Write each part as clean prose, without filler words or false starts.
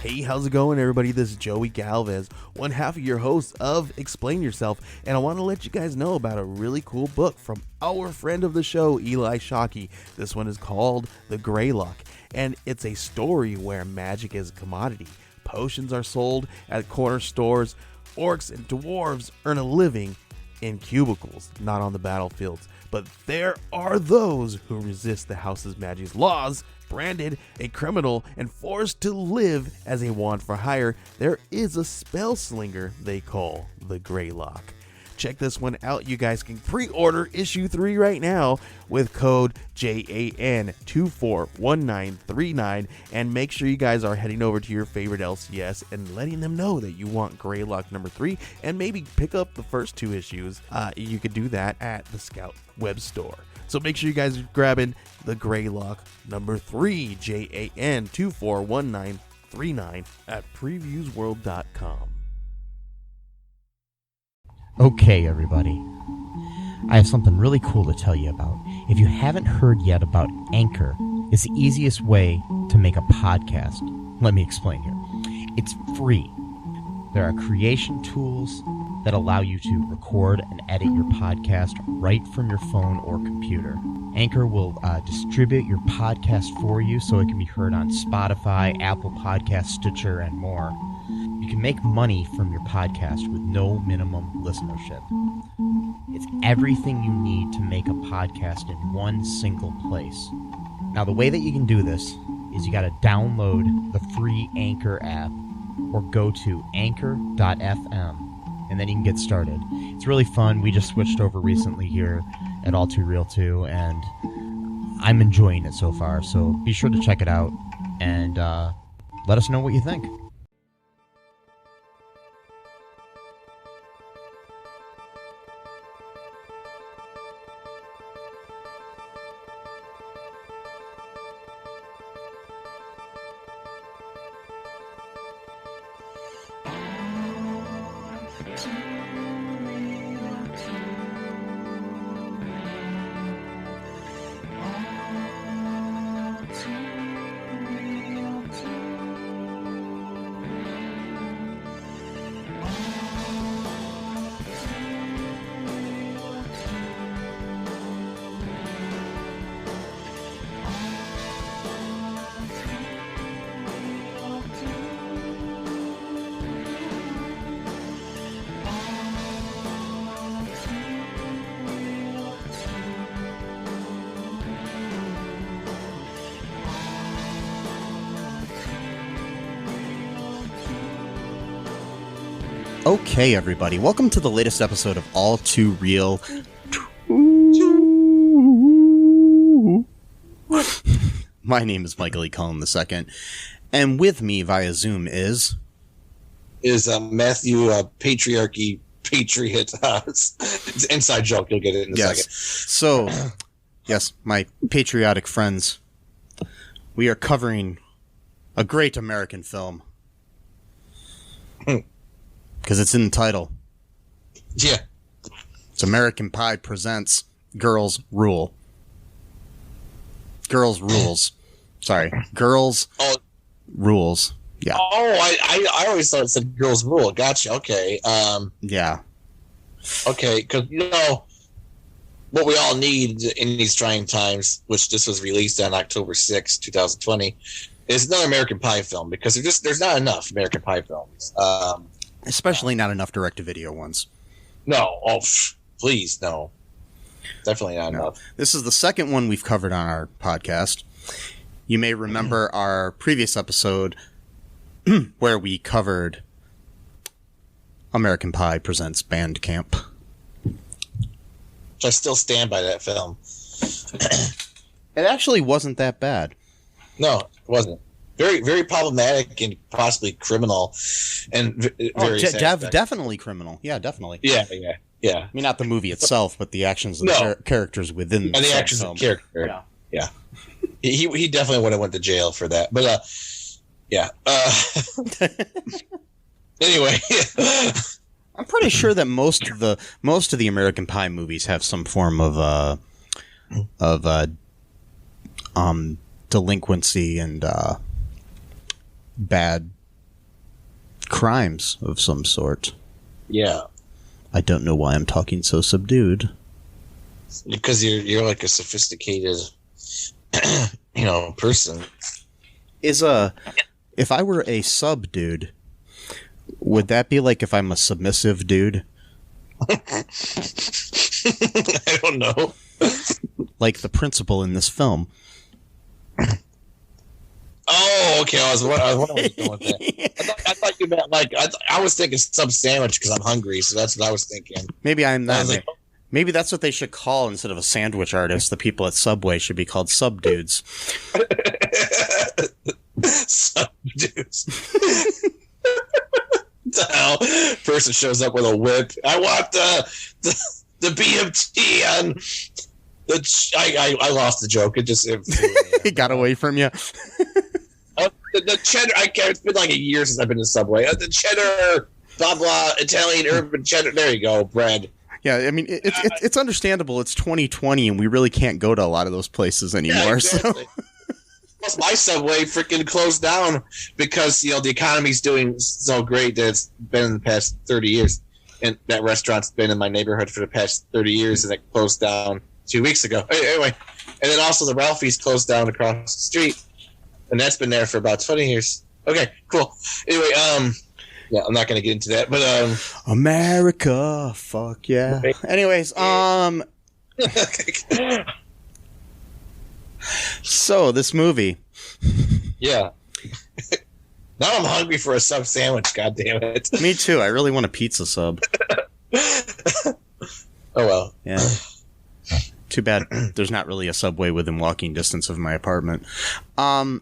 Hey, how's it going, everybody? This is Joey Galvez, one half of your host of Explain Yourself, and I want to let you guys know about a really cool book from our friend of the show, Eli Shockey. This one is called The Greylock, and it's a story where magic is a commodity. Potions are sold at corner stores. Orcs and dwarves earn a living in cubicles, not on the battlefields. But there are those who resist the house's magic's laws. Branded a criminal and forced to live as a wand for hire, there is a spell slinger they call the Greylock. Check this one out. You guys can pre-order issue 3 right now with code JAN241939, and make sure you guys are heading over to your favorite LCS and letting them know that you want Greylock number 3, and maybe pick up the first 2 issues. You could do that at the Scout web store. So make sure you guys are grabbing the Greylock number 3, JAN241939 at previewsworld.com. Okay, everybody. I have something really cool to tell you about. If you haven't heard yet about Anchor, it's the easiest way to make a podcast. Let me explain here. It's free. There are creation tools that allow you to record and edit your podcast right from your phone or computer. Anchor will distribute your podcast for you so it can be heard on Spotify, Apple Podcasts, Stitcher, and more. You can make money from your podcast with no minimum listenership. It's everything you need to make a podcast in one single place. Now, the way that you can do this is you got to download the free Anchor app or go to anchor.fm. and then you can get started. It's really fun. We just switched over recently here at All Too Real 2, and I'm enjoying it so far. So be sure to check it out and let us know what you think. Okay, everybody, welcome to the latest episode of All Too Real 2. My name is Michael E. Cullen II, and with me via Zoom is Matthew Patriarchy Patriot. It's an inside joke. You'll get it in a second. So, yes, my patriotic friends, we are covering a great American film. Because it's in the title. Yeah. It's American Pie presents Girls Rule. Girls Rules. Sorry. Girls Rules. Yeah. Oh, I always thought it said Girls Rule. Gotcha. Okay. Yeah. Okay, because, what we all need in these trying times, which this was released on October 6, 2020, is another American Pie film, because there's not enough American Pie films. Especially not enough direct-to-video ones. No. Oh, please, no. Definitely not enough. This is the second one we've covered on our podcast. You may remember our previous episode where we covered American Pie Presents Bandcamp. Which I still stand by that film. It actually wasn't that bad. No, it wasn't. Very, very problematic and possibly criminal, and very definitely criminal. Yeah, definitely. Yeah. I mean, not the movie itself, but the actions of the characters within the actions film. of the character. Yeah. He definitely would have went to jail for that. But yeah. Anyway, I'm pretty sure that most of the American Pie movies have some form of delinquency and bad crimes of some sort. Yeah. I don't know why I'm talking so subdued. Because you're like a sophisticated, person. If I were a sub dude, would that be like if I'm a submissive dude? I don't know. Like the principal in this film. Oh, okay. I was wondering where you're going with that. I thought you meant like I was thinking sub sandwich because I'm hungry, so that's what I was thinking. Maybe I'm not. Like, maybe that's what they should call instead of a sandwich artist. The people at Subway should be called sub dudes. Sub dudes. The hell? Person shows up with a whip. I want the BMT on the. I lost the joke. It got away from you. The cheddar. It's been like a year since I've been to Subway. The cheddar, blah blah, Italian urban cheddar. There you go, bread. Yeah, I mean it's understandable. It's 2020, and we really can't go to a lot of those places anymore. Yeah, exactly. So. Plus, my Subway freaking closed down because the economy's doing so great that it's been in the past 30 years, and that restaurant's been in my neighborhood for the past 30 years, and it closed down 2 weeks ago. Anyway, and then also the Ralphie's closed down across the street, and that's been there for about 20 years. Okay, cool. Anyway, yeah, I'm not going to get into that, but America, fuck yeah. Anyways, so this movie. Yeah. Now I'm hungry for a sub sandwich, god damn it. Me too. I really want a pizza sub. Oh well. Yeah. Too bad there's not really a Subway within walking distance of my apartment. Or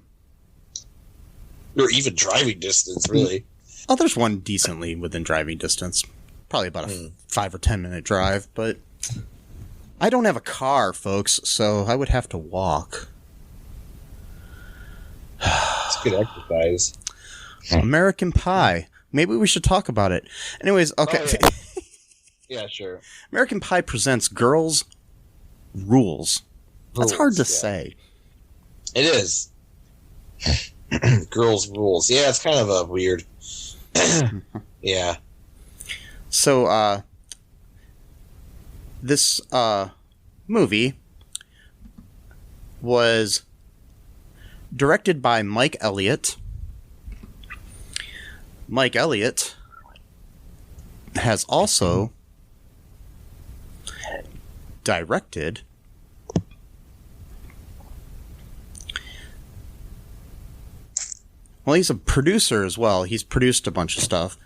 even driving distance, really. Oh, there's one decently within driving distance. Probably about a 5 or 10 minute drive, but I don't have a car, folks, so I would have to walk. It's good exercise. American Pie. Maybe we should talk about it. Anyways, okay. Oh, yeah. Yeah, sure. American Pie presents Girls Rules. That's hard to say. It is. Girls Rules. Yeah, it's kind of a weird. Yeah. So, this movie was directed by Mike Elliott. Mike Elliott has also directed he's a producer as well. He's produced a bunch of stuff.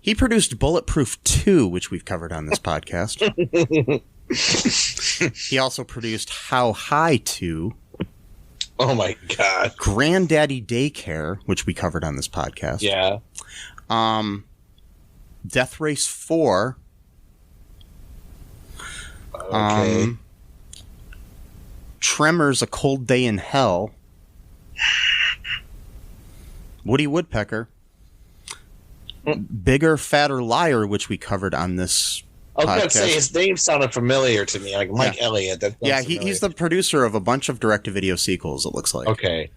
He produced Bulletproof 2, which we've covered on this podcast. He also produced How High 2. Oh my god. Granddaddy Daycare, which we covered on this podcast. Yeah. Death Race 4. Okay. Tremors, A Cold Day in Hell. Woody Woodpecker. Bigger, Fatter, Liar, which we covered on this I was podcast. going to say, his name sounded familiar to me, like Mike Elliott. He's the producer of a bunch of direct-to-video sequels, it looks like. Okay.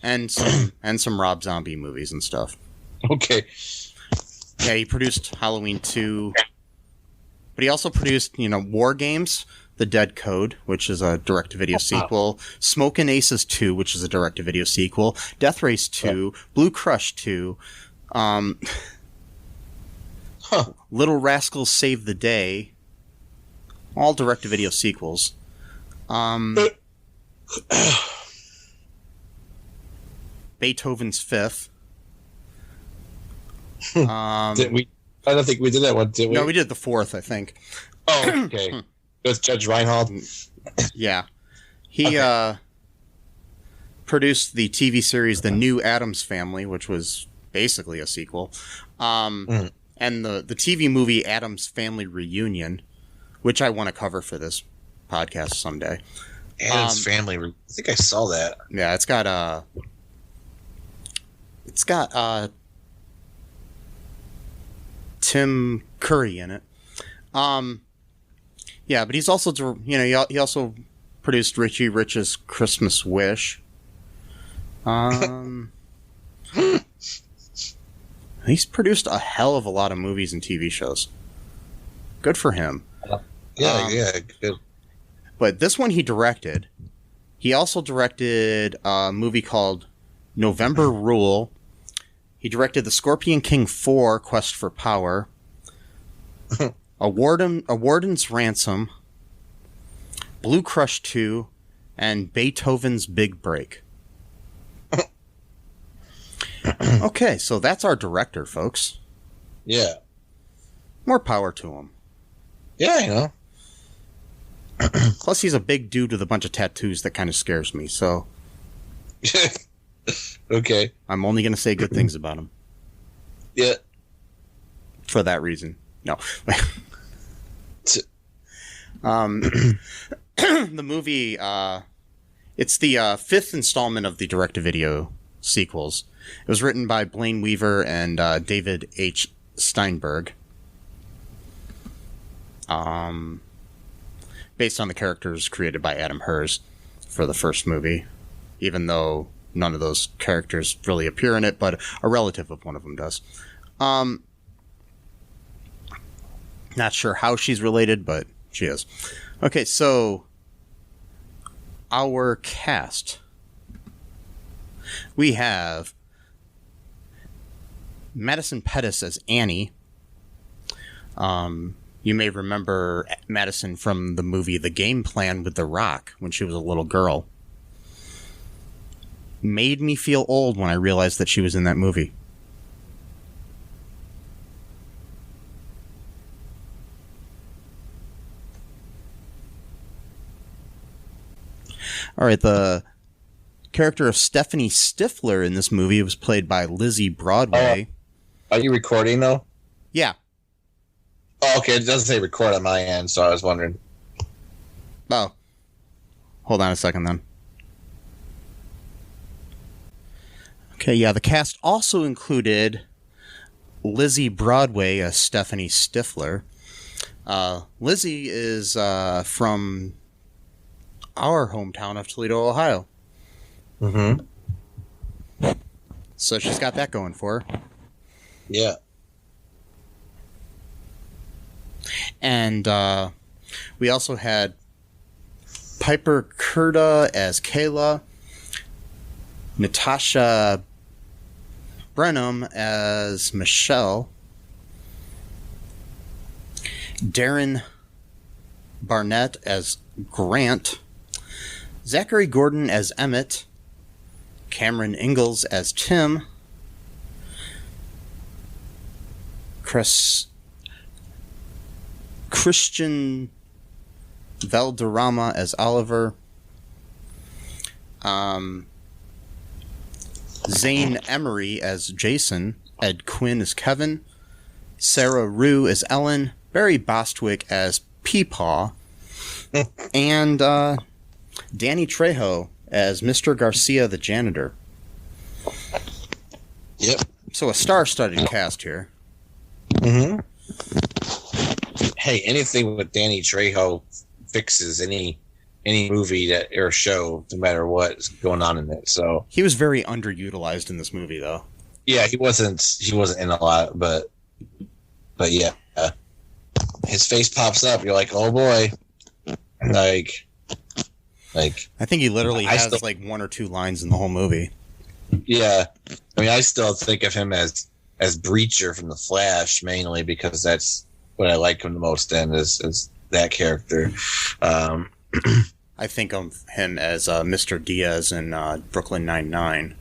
And some Rob Zombie movies and stuff. Okay. Yeah, he produced Halloween 2. But he also produced, War Games, The Dead Code, which is a direct-to-video sequel. Smokin' Aces 2, which is a direct-to-video sequel. Death Race 2. Blue Crush 2. Little Rascals Save the Day. All direct-to-video sequels. Beethoven's Fifth. Didn't we? I don't think we did that one, did we? No, we did the fourth, I think. Oh, okay. It was Judge Reinhold. Yeah. He produced the TV series The New Addams Family, which was basically a sequel. And the TV movie Addams Family Reunion, which I want to cover for this podcast someday. Addams Family. I think I saw that. Yeah, it's got Tim Curry in it. Yeah, but he's also, he also produced Richie Rich's Christmas Wish. He's produced a hell of a lot of movies and TV shows. Good for him. Yeah, good. But this one he directed. He also directed a movie called November Rule. He directed The Scorpion King 4, Quest for Power. A Warden's Ransom. Blue Crush 2. And Beethoven's Big Break. Okay, so that's our director, folks. Yeah. More power to him. Yeah, you know. Plus, he's a big dude with a bunch of tattoos that kind of scares me, so... Okay. I'm only going to say good things about him. Yeah. For that reason. No. The movie, it's the fifth installment of the direct-to-video sequels. It was written by Blaine Weaver and David H. Steinberg. Based on the characters created by Adam Hers for the first movie, even though none of those characters really appear in it, but a relative of one of them does. Not sure how she's related, but she is. Okay, so our cast. We have Madison Pettis as Annie. You may remember Madison from the movie The Game Plan with The Rock when she was a little girl. Made me feel old when I realized that she was in that movie. All right, the character of Stephanie Stifler in this movie was played by Lizzie Broadway. Are you recording, though? Yeah. Oh, okay. It doesn't say record on my end, so I was wondering. Oh. Hold on a second, then. Okay, yeah, the cast also included Lizzie Broadway as Stephanie Stifler. Lizzie is from our hometown of Toledo, Ohio. Mm-hmm. So she's got that going for her. Yeah. And we also had Piper Kurta as Kayla, Natasha Brenham as Michelle, Darren Barnett as Grant, Zachary Gordon as Emmett, Cameron Ingalls as Tim, Christian Valderrama as Oliver, Zane Emery as Jason, Ed Quinn as Kevin, Sarah Rue as Ellen, Barry Bostwick as Peepaw, and Danny Trejo as Mr. Garcia the janitor. Yep. So a star-studded cast here. Mm-hmm. Hey, anything with Danny Trejo fixes any movie that or show, no matter what's going on in it. So he was very underutilized in this movie, though. Yeah, he wasn't in a lot, but yeah, his face pops up. You're like, oh boy, like. I think he literally has like one or two lines in the whole movie. Yeah, I mean, I still think of him as Breacher from The Flash, mainly because that's what I like him the most in is that character. I think of him as Mr. Diaz in Brooklyn Nine-Nine.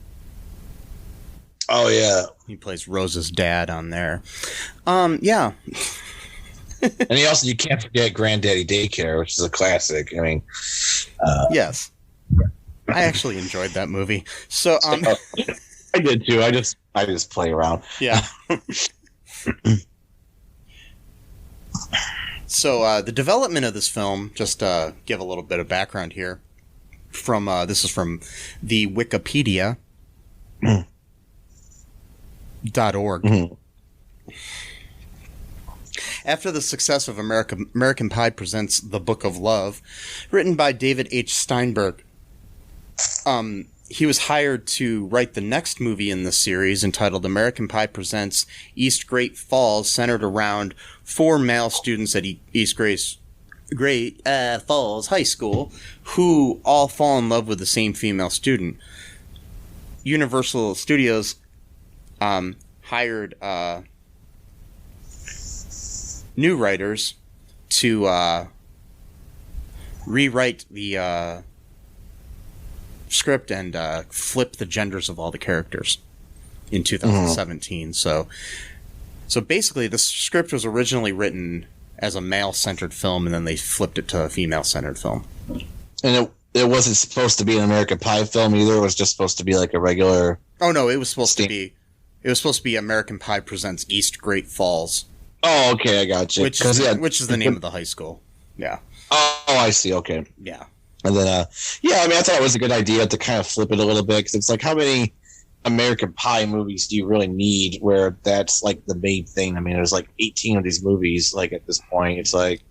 Oh, yeah. He plays Rose's dad on there. Yeah. And you can't forget Granddaddy Daycare, which is a classic. I mean, yes. I actually enjoyed that movie. So, I did too. I just play around. Yeah. So the development of this film, just give a little bit of background here. This is from the Wikipedia. .org. Mm-hmm. After the success of American Pie Presents The Book of Love, written by David H. Steinberg, he was hired to write the next movie in the series, entitled American Pie Presents East Great Falls, centered around 4 male students at East Great Falls High School who all fall in love with the same female student. Universal Studios hired new writers to rewrite the script and flip the genders of all the characters in 2017. So basically, the script was originally written as a male-centered film, and then they flipped it to a female-centered film. And it wasn't supposed to be an American Pie film either. It was just supposed to be like a regular. Oh no, it was supposed to be. It was supposed to be American Pie Presents East Great Falls. Oh, okay, I got you. Which is the name of the high school. Yeah. Oh, I see. Okay. Yeah. And then, I thought it was a good idea to kind of flip it a little bit, because it's like, how many American Pie movies do you really need where that's like the main thing? I mean, there's like 18 of these movies. Like at this point, it's like,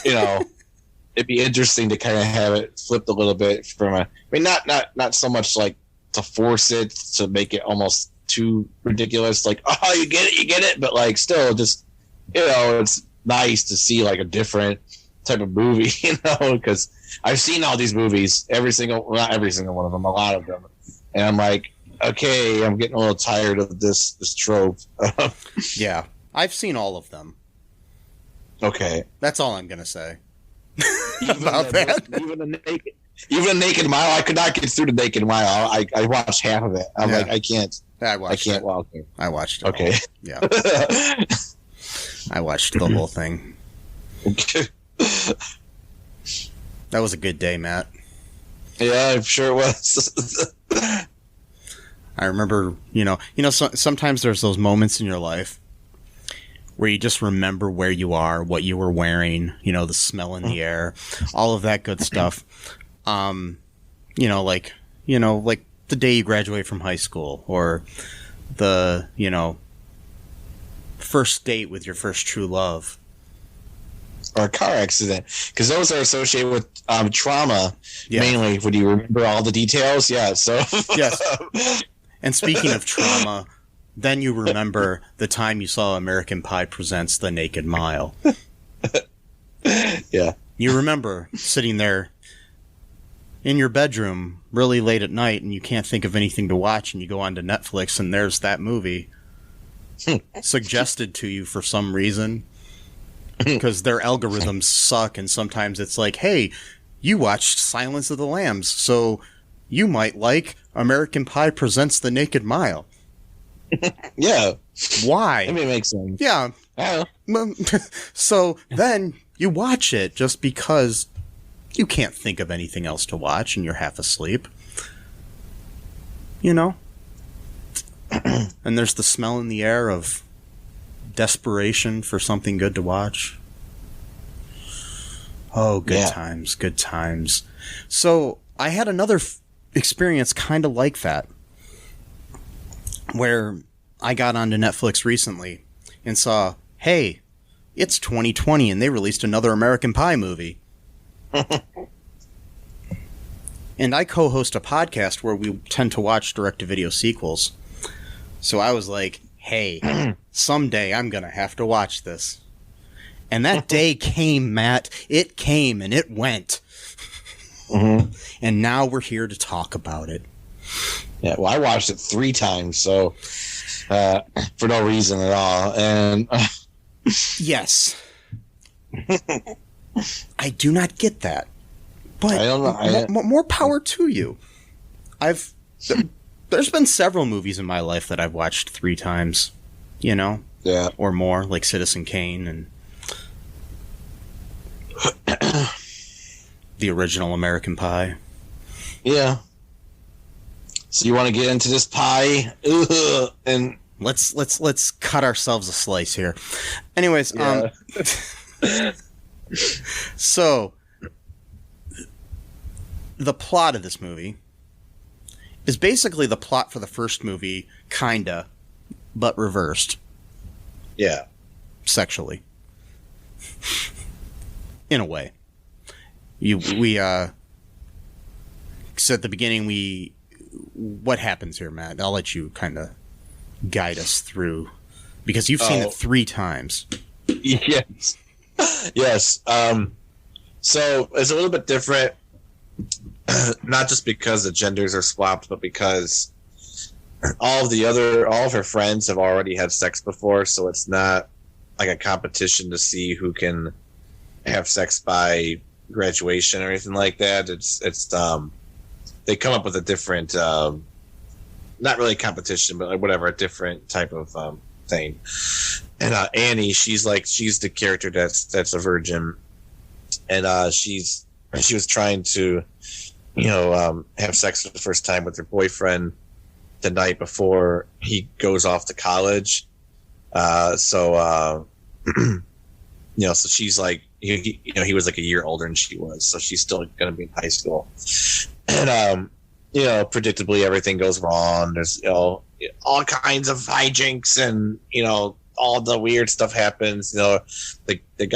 it'd be interesting to kind of have it flipped a little bit from not so much like to force it to make it almost too ridiculous. Like, oh, you get it, but like still just, it's nice to see like a different type of movie, because I've seen all these movies, not every single one of them, a lot of them, and I'm like, okay, I'm getting a little tired of this trope. Yeah, I've seen all of them. Okay, that's all I'm gonna say about that. Even the Naked Mile, I could not get through the Naked Mile. I watched half of it. I'm like, I can't. I watched it. I watched it. Okay, yeah. I watched the whole thing. That was a good day, Matt. Yeah, I'm sure it was. I remember, sometimes there's those moments in your life where you just remember where you are, what you were wearing, the smell in the air, all of that good stuff. Like the day you graduate from high school, or the, first date with your first true love. Or a car accident, because those are associated with trauma, mainly. Would you remember all the details? Yeah, so yes. And speaking of trauma, then you remember the time you saw American Pie Presents The Naked Mile. Yeah, you remember sitting there in your bedroom really late at night, and you can't think of anything to watch, and you go onto Netflix, and there's that movie suggested to you for some reason. Because their algorithms suck, and sometimes it's like, hey, you watched Silence of the Lambs, so you might like American Pie Presents The Naked Mile. Yeah. Why? That may make sense. Yeah. So then you watch it just because you can't think of anything else to watch and you're half asleep. And there's the smell in the air of desperation for something good to watch. Oh, good times, good times. So I had another experience kind of like that, where I got onto Netflix recently and saw, hey, it's 2020 and they released another American Pie movie. And I co-host a podcast where we tend to watch direct-to-video sequels. So I was like, hey, someday I'm going to have to watch this. And that day came, Matt. It came and it went. Mm-hmm. And now we're here to talk about it. Yeah, well, I watched it 3 times, so for no reason at all. And yes. I do not get that. But I don't know. More power to you. There's been several movies in my life that I've watched 3 times, Yeah. Or more, like Citizen Kane and the original American Pie. Yeah. So you want to get into this pie? Ugh, and let's cut ourselves a slice here. Anyways, so the plot of this movie is basically the plot for the first movie, kinda, but reversed. Yeah. Sexually. In a way. We so at the beginning we what happens here, Matt? I'll let you kind of guide us through, because you've seen it 3 times. Yes. Yes. So it's a little bit different, not just because the genders are swapped, but because all of her friends have already had sex before, so it's not like a competition to see who can have sex by graduation or anything like that. It's they come up with a different, not really a competition, but like whatever, a different type of thing. And Annie, she's the character that's a virgin, and she was trying to, have sex for the first time with her boyfriend the night before he goes off to college. So she's like, he was like a year older than she was, so she's still going to be in high school. And predictably everything goes wrong. There's all kinds of hijinks, and all the weird stuff happens. The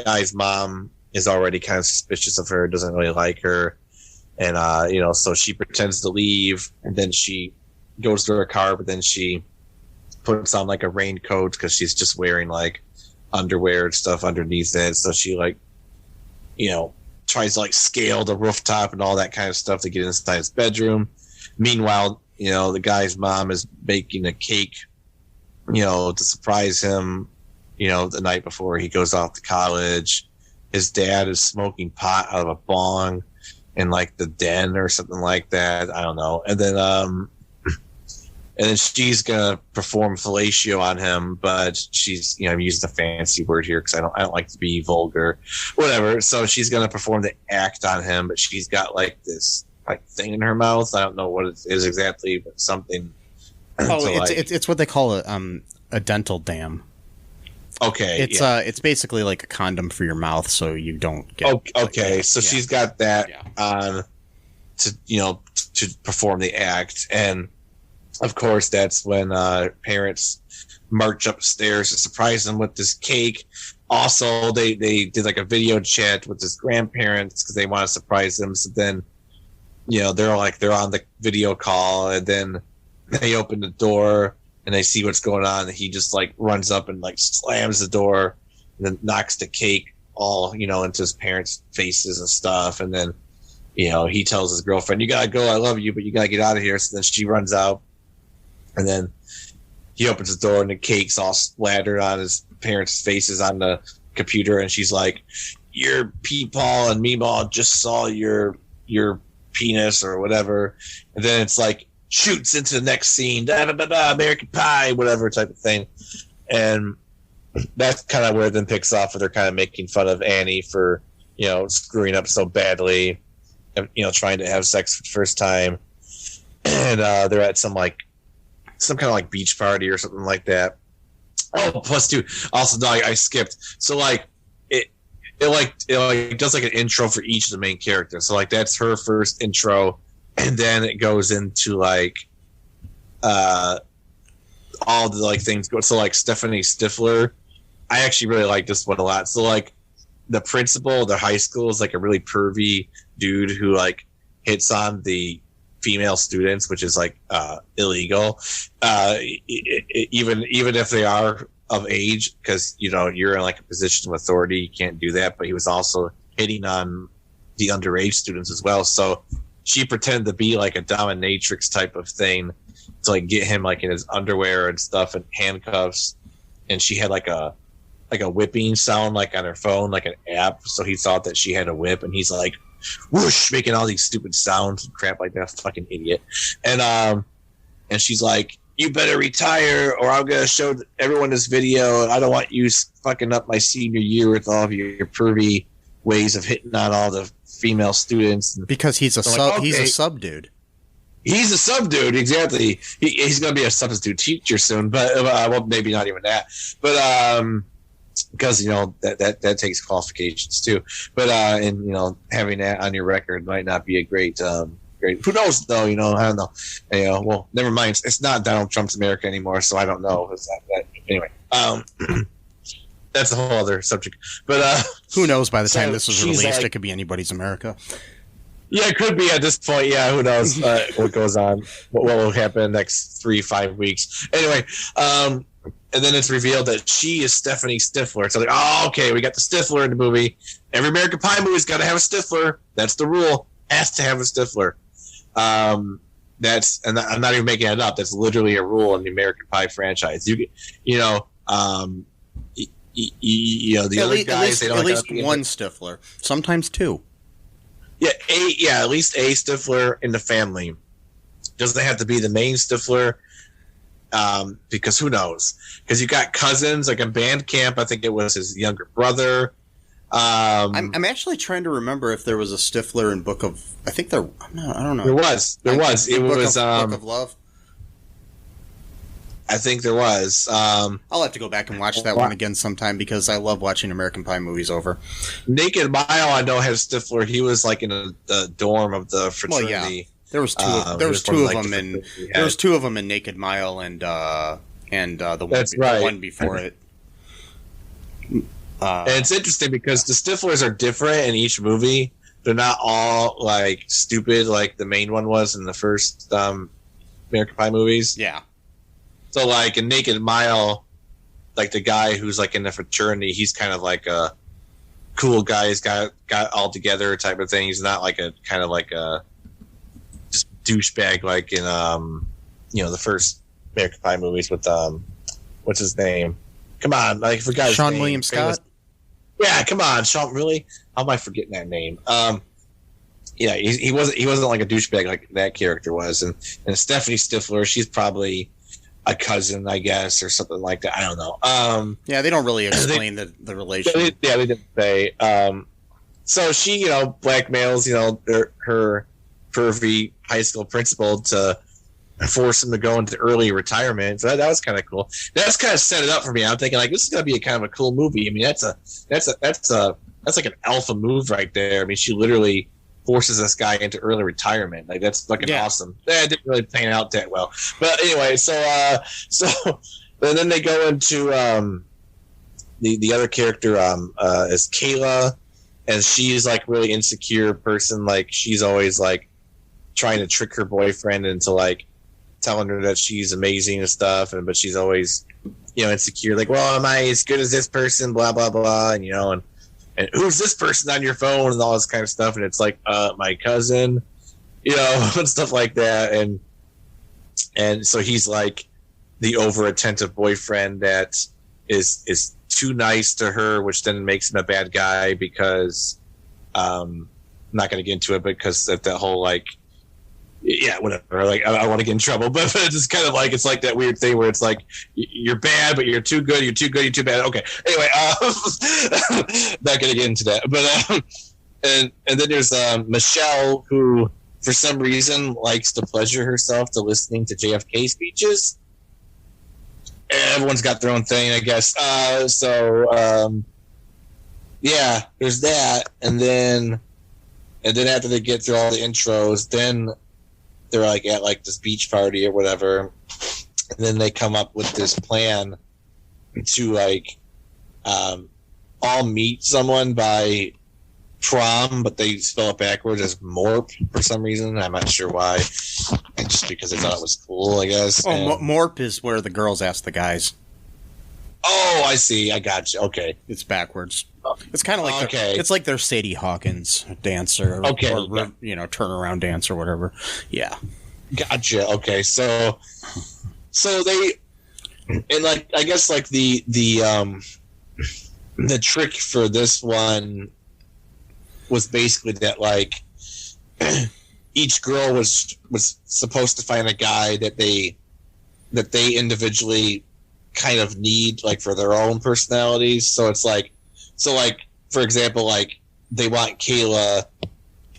guy's mom is already kind of suspicious of her, doesn't really like her, and so she pretends to leave, and then she goes to her car, but then she puts on like a raincoat because she's just wearing like underwear and stuff underneath it. So she tries to like scale the rooftop and all that kind of stuff to get inside his bedroom. Meanwhile, the guy's mom is baking a cake, to surprise him, the night before he goes off to college. His dad is smoking pot out of a bong in like the den or something like that. I don't know. And then she's gonna perform fellatio on him, but she's, I'm using a fancy word here because I don't like to be vulgar, whatever. So she's gonna perform the act on him, but she's got like this like thing in her mouth. I don't know what it is exactly, but something. Oh, it's what they call a dental dam. Okay, it's basically like a condom for your mouth, so you don't get. Okay, so she's got that on to perform the act, and of course that's when parents march upstairs to surprise them with this cake. Also, they did like a video chat with his grandparents because they want to surprise them. So then, they're on the video call, and then they open the door and they see what's going on, and he just like runs up and like slams the door and then knocks the cake all, into his parents' faces and stuff. And then, he tells his girlfriend, "You gotta go, I love you, but you gotta get out of here." So then she runs out, and then he opens the door and the cake's all splattered on his parents' faces on the computer, and she's like, "Your peepaw and meemaw just saw your penis," or whatever. And then it's like shoots into the next scene, American Pie, whatever type of thing. And that's kind of where it then picks off, where they're kind of making fun of Annie for, screwing up so badly, and, trying to have sex for the first time. And they're at some kind of like beach party or something like that. Oh, plus two. Also, no, I skipped. So like it does like an intro for each of the main characters. So like that's her first intro, and then it goes into like all the like things go. So like Stephanie Stifler, I actually really like this one a lot. So like the principal of the high school is like a really pervy dude who like hits on the female students, which is like illegal, even if they are of age, because you're in like a position of authority, you can't do that. But he was also hitting on the underage students as well. So she pretended to be like a dominatrix type of thing to like get him like in his underwear and stuff and handcuffs, and she had like a whipping sound like on her phone, like an app. So he thought that she had a whip, and he's like whoosh, making all these stupid sounds and crap like that. Fucking idiot. And she's like, "You better retire, or I'm gonna show everyone this video. I don't want you fucking up my senior year with all of your pervy ways of hitting on all the female students." Because he's a he's a sub dude. He's a sub dude, exactly. He's gonna be a substitute teacher soon, but well, maybe not even that. But because that takes qualifications too. But and having that on your record might not be a great. Who knows though? I don't know. Well, never mind. It's not Donald Trump's America anymore, so I don't know. It's not that. Anyway, that's a whole other subject. But who knows? By the time this was she's released, like, it could be anybody's America. Yeah, it could be at this point. Yeah, who knows what goes on? What will happen in the next 3-5 weeks? Anyway, and then it's revealed that she is Stephanie Stifler. So like, oh, okay, we got the Stifler in the movie. Every American Pie movie's got to have a Stifler. That's the rule. Has to have a Stifler. And I'm not even making it up. That's literally a rule in the American Pie franchise. You know, the other guys, they don't at least one Stifler, sometimes two. Yeah, at least a Stifler in the family. Doesn't have to be the main Stifler, because who knows? Because you got cousins, like in band camp, I think it was his younger brother. I'm actually trying to remember if there was a Stifler in Book of. I think there. No, I don't know. There was. It was Book of Love. I think there was. I'll have to go back and watch that one again sometime because I love watching American Pie movies over. Naked Mile, I know, has Stifler. He was like in the dorm of the fraternity. Well, yeah. There was two. There was two of them in. There was two of them in Naked Mile and the one. That's right. The one before it. And it's interesting because the Stiflers are different in each movie. They're not all like stupid like the main one was in the first American Pie movies. Yeah. So like in Naked Mile, like the guy who's like in the fraternity, he's kind of like a cool guy. He's got all together type of thing. He's not like a kind of like a just douchebag like in the first American Pie movies with what's his name? Come on, like I forgot his Sean name. William Scott. Yeah, come on, Sean. Really? How am I forgetting that name? Yeah, he wasn't like a douchebag like that character was, and Stephanie Stifler, she's probably a cousin, I guess, or something like that. I don't know. Yeah, they don't really explain the relation. Yeah, they didn't say. So she, blackmails, her pervy high school principal to force him to go into early retirement. So that was kind of cool. That's kind of set it up for me. I'm thinking like this is gonna be a kind of a cool movie. I mean, that's like an alpha move right there. I mean, she literally forces this guy into early retirement. Like that's fucking awesome. That didn't really pan out that well. But anyway, so and then they go into the other character is Kayla, and she's like really insecure person. Like she's always like trying to trick her boyfriend into like telling her that she's amazing and stuff, but she's always insecure. Like, well, am I as good as this person? Blah blah blah, and and who's this person on your phone and all this kind of stuff, and it's like my cousin, and stuff like that, and so he's like the over attentive boyfriend that is too nice to her, which then makes him a bad guy because I'm not going to get into it because that whole like whatever, like I don't want to get in trouble, but it's just kind of like it's like that weird thing where it's like you're bad but you're too good, you're too good, you're too bad. Okay, anyway, not gonna get into that, but and then there's Michelle, who for some reason likes to pleasure herself to listening to JFK speeches. Everyone's got their own thing, I guess. Yeah, there's that, and then after they get through all the intros, then they're like at like this beach party or whatever, and then they come up with this plan to like all meet someone by prom, but they spell it backwards as Morp for some reason. I'm not sure why, just because they thought it was cool, I guess. Oh, Morp is where the girls ask the guys. Oh, I see. I got you. Okay, it's backwards. It's kind of like it's like their Sadie Hawkins dance or turnaround dance or whatever. Yeah, gotcha. Okay, so they and like I guess like the trick for this one was basically that like each girl was supposed to find a guy that they individually kind of need like for their own personalities. So it's like for example, like they want Kayla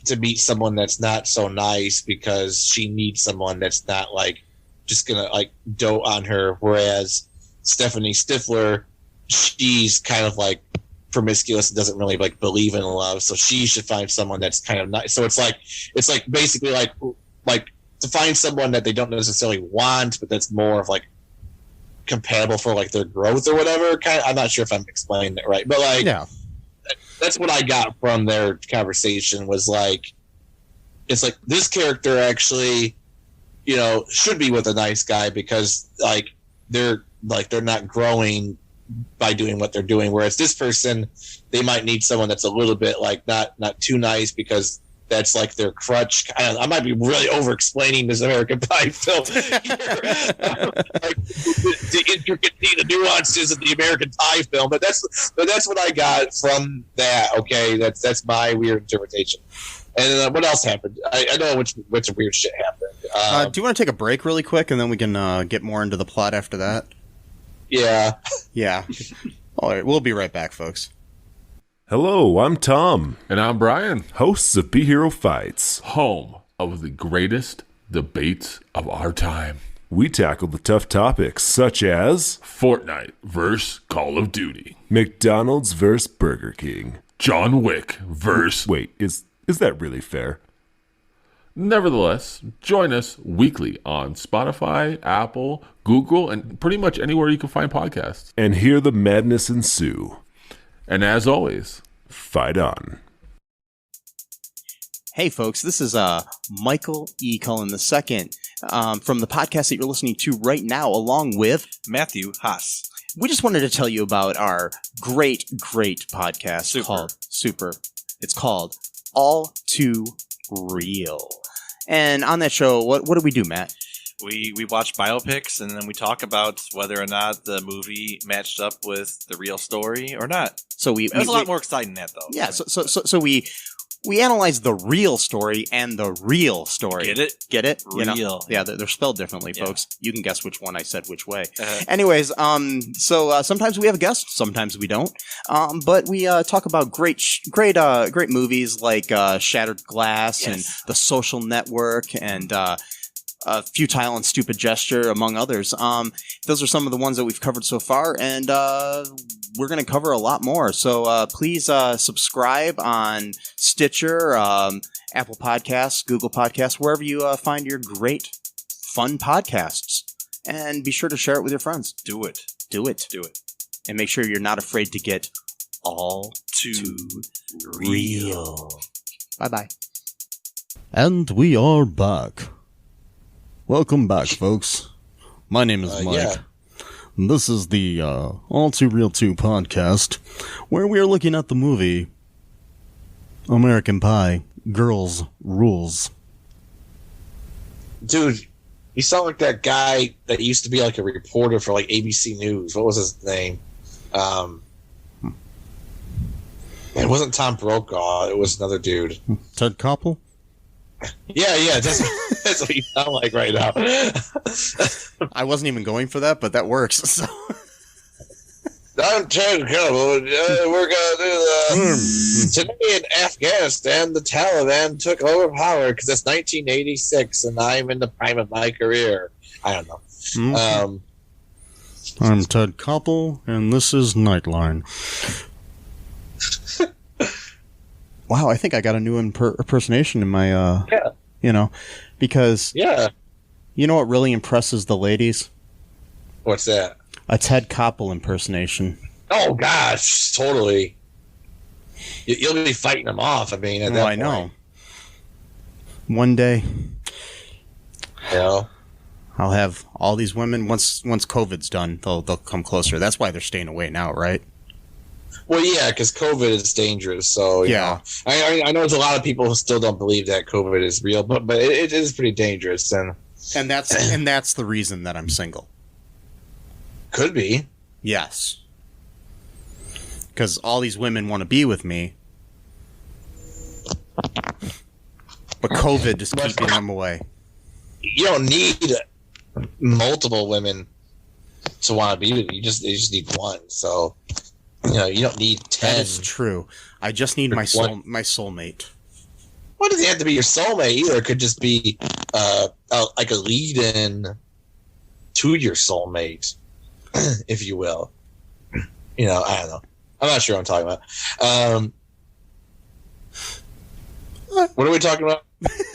to meet someone that's not so nice because she needs someone that's not like just gonna like dote on her, whereas Stephanie Stifler, she's kind of like promiscuous and doesn't really like believe in love, so she should find someone that's kind of nice. So it's like basically like to find someone that they don't necessarily want, but that's more of like compatible for like their growth or whatever. I'm not sure if I'm explaining it right, but like that's what I got from their conversation was like it's like this character actually, should be with a nice guy because they're not growing by doing what they're doing. Whereas this person, they might need someone that's a little bit not too nice because that's like their crutch. I might be really over-explaining this American Pie film. The intricacy, the nuances of the American Pie film, but that's what I got from that. Okay, that's my weird interpretation. And what else happened? I know which weird shit happened. Do you want to take a break really quick, and then we can get more into the plot after that? Yeah. Yeah. All right, we'll be right back, folks. Hello, I'm Tom. And I'm Brian, Hosts of Be Hero Fights. home of the greatest debates of our time. We tackle the tough topics such as Fortnite versus Call of Duty. McDonald's versus Burger King. John Wick versus... Wait, is that really fair? Nevertheless, join us weekly on Spotify, Apple, Google, and pretty much anywhere you can find podcasts. And hear the madness ensue. And as always, fight on. Hey, folks, this is Michael E. Cullen II from the podcast that you're listening to right now, along with Matthew Haas. We just wanted to tell you about our great podcast called Super. It's called All Too Real. And on that show, what do we do, Matt? We watch biopics and then we talk about whether or not the movie matched up with the real story or not. So It was a lot more exciting than that, though. Yeah, so we analyze the real story and the real story. Get it? Get it? Real. Yeah, they're spelled differently, Yeah. folks. You can guess which one I said which way. Uh-huh. Anyways, so sometimes we have a guest, sometimes we don't. But we talk about great movies like Shattered Glass and The Social Network and Futile and Stupid Gesture, among others. Those are some of the ones that we've covered so far, and we're going to cover a lot more. So please subscribe on Stitcher, Apple Podcasts, Google Podcasts, wherever you find your great, fun podcasts. And be sure to share it with your friends. Do it. Do it. Do it. And make sure you're not afraid to get all too real. Bye-bye. And we are back. Welcome back, folks. My name is Mike. Yeah. This is the All Too Real 2 podcast, where we are looking at the movie American Pie, Girls Rules. Dude, you sound like that guy that used to be like a reporter for like ABC News. What was his name? It wasn't Tom Brokaw. It was another dude. Ted Koppel? Yeah, that's what you sound like right now. I wasn't even going for that, but that works. So. I'm Ted Koppel. We're gonna do the today in Afghanistan. The Taliban took over power because it's 1986, and I'm in the prime of my career. I don't know. Mm-hmm. I'm Ted Koppel, and this is Nightline. Wow, I think I got a new impersonation in my, because, you know what really impresses the ladies? What's that? A Ted Koppel impersonation. Oh, gosh, totally. You'll be fighting them off, I mean, at that point. Know. One day, I'll have all these women, once COVID's done, they'll come closer. That's why they're staying away now, right? Well, yeah, because COVID is dangerous. So you know. I know there's a lot of people who still don't believe that COVID is real, but it is pretty dangerous, and that's the reason that I'm single. Could be. Yes, because all these women want to be with me, but COVID is keeping them away. You don't need multiple women to want to be with you. You just need one. So. You don't need 10. That is true. I just need my soulmate. Well, it doesn't have to be your soulmate either. It could just be like a lead-in to your soulmate, if you will. I don't know. I'm not sure what I'm talking about. What are we talking about?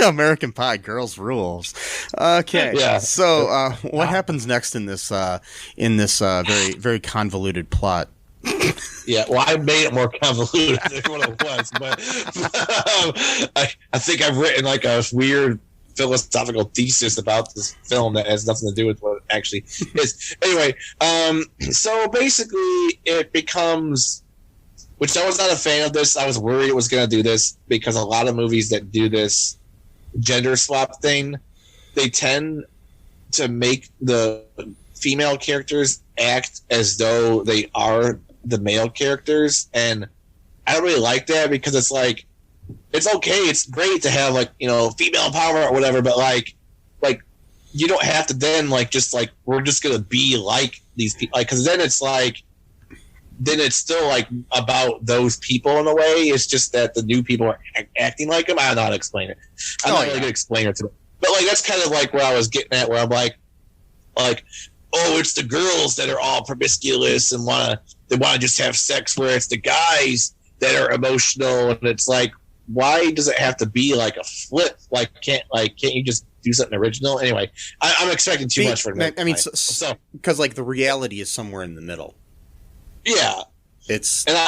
American Pie, Girls Rules. Okay. Yeah. So, what happens next in this very very convoluted plot? Yeah, well, I made it more convoluted than what it was, but I think I've written like a weird philosophical thesis about this film that has nothing to do with what it actually is. Anyway, so basically it becomes, which I was not a fan of this. I was worried it was going to do this because a lot of movies that do this gender swap thing, they tend to make the female characters act as though they are the male characters, and I don't really like that because it's like, it's okay, it's great to have like, you know, female power or whatever, but like you don't have to then like just like we're just gonna be like these people, like, because then it's like, then it's still like about those people in a way. It's just that the new people are acting like them. I don't know how to explain it. I'm not really gonna explain it today, but like that's kind of like where I was getting at, where I'm like, oh, it's the girls that are all promiscuous and they want to just have sex, where it's the guys that are emotional, and it's like, why does it have to be like a flip? Like, can't you just do something original? Anyway, I'm expecting too much for that. I mean, so because like the reality is somewhere in the middle. Yeah, and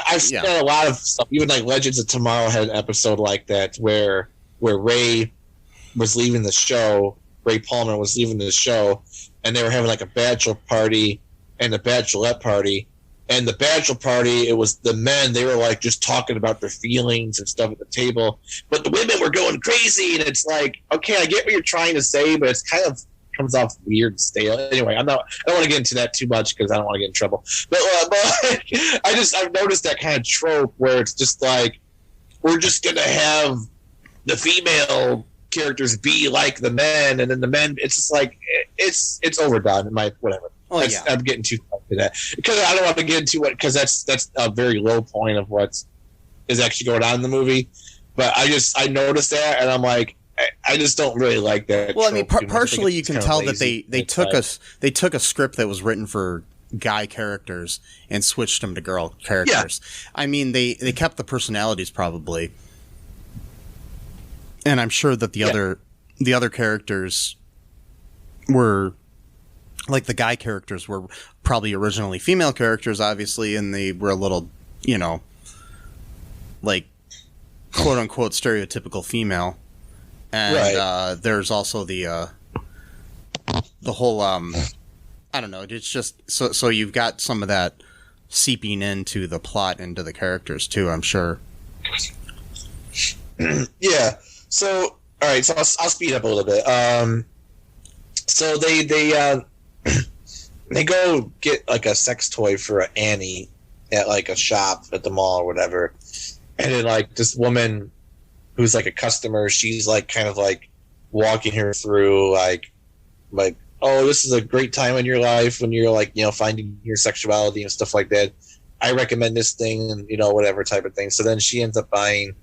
I've seen a lot of stuff. Even like Legends of Tomorrow had an episode like that where Ray was leaving the show. Ray Palmer was leaving the show, and they were having like a bachelor party and a bachelorette party. And the bachelor party, it was the men, they were like just talking about their feelings and stuff at the table. But the women were going crazy, and it's like, okay, I get what you're trying to say, but it's kind of comes off weird and stale. Anyway, I don't want to get into that too much because I don't want to get in trouble. But I've noticed that kind of trope where it's just like, we're just going to have the female characters be like the men, and then the men, it's just like, it's overdone in my whatever. I'm getting too far to that because I don't want to get into it because that's a very low point of what is actually going on in the movie. But I noticed that, and I'm like, I just don't really like that. Well, I mean, partially you can tell that they took a script that was written for guy characters and switched them to girl characters. Yeah. I mean, they kept the personalities probably, and I'm sure that the other characters were. Like the guy characters were probably originally female characters, obviously, and they were a little, you know, like quote unquote stereotypical female. And there's also the whole I don't know, it's just so you've got some of that seeping into the plot, into the characters too, I'm sure. Yeah. So all right, so I'll speed up a little bit. So they go get like a sex toy for Annie at like a shop at the mall or whatever, and then like this woman who's like a customer, she's like kind of like walking her through like oh, this is a great time in your life when you're like, you know, finding your sexuality and stuff like that. I recommend this thing, and you know, whatever type of thing. So then she ends up buying,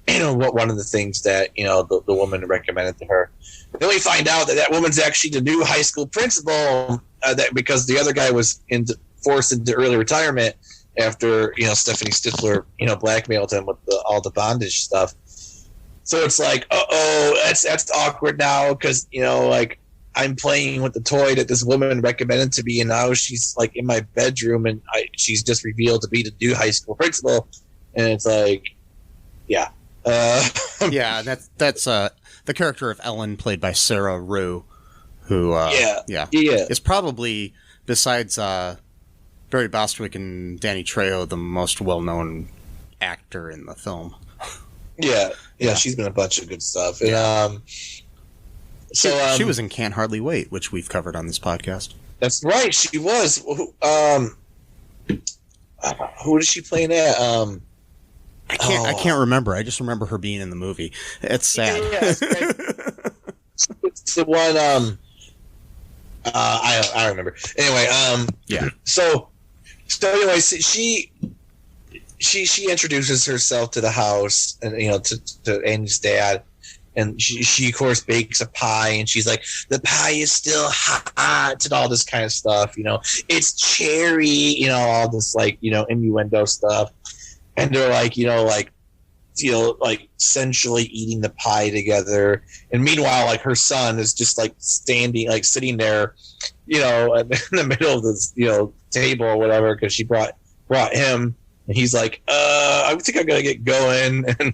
you know, one of the things that, you know, the woman recommended to her. Then we find out that woman's actually the new high school principal, that because the other guy was forced into early retirement after, you know, Stephanie Stifler, you know, blackmailed him with all the bondage stuff. So it's like, that's awkward now because, you know, like I'm playing with the toy that this woman recommended to me, and now she's like in my bedroom, and she's just revealed to be the new high school principal, and it's like, yeah. Yeah, that's the character of Ellen, played by Sarah Rue, who is probably, besides Barry Bostwick and Danny Trejo, the most well-known actor in the film. Yeah, she's been in a bunch of good stuff. Yeah. And, so she was in Can't Hardly Wait, which we've covered on this podcast. That's right, she was. Who did she play in that? I can't remember. I just remember her being in the movie. It's sad. Yeah, it's the one. I remember. Anyway, yeah. So anyway, she introduces herself to the house, and you know, to Annie's dad, and she of course bakes a pie, and she's like, the pie is still hot, and all this kind of stuff. You know, it's cherry. You know, all this like, you know, innuendo stuff. And they're like, like essentially eating the pie together. And meanwhile, like her son is just like sitting there, you know, in the middle of this, you know, table or whatever, because she brought him And he's like, I think I'm gonna get going, and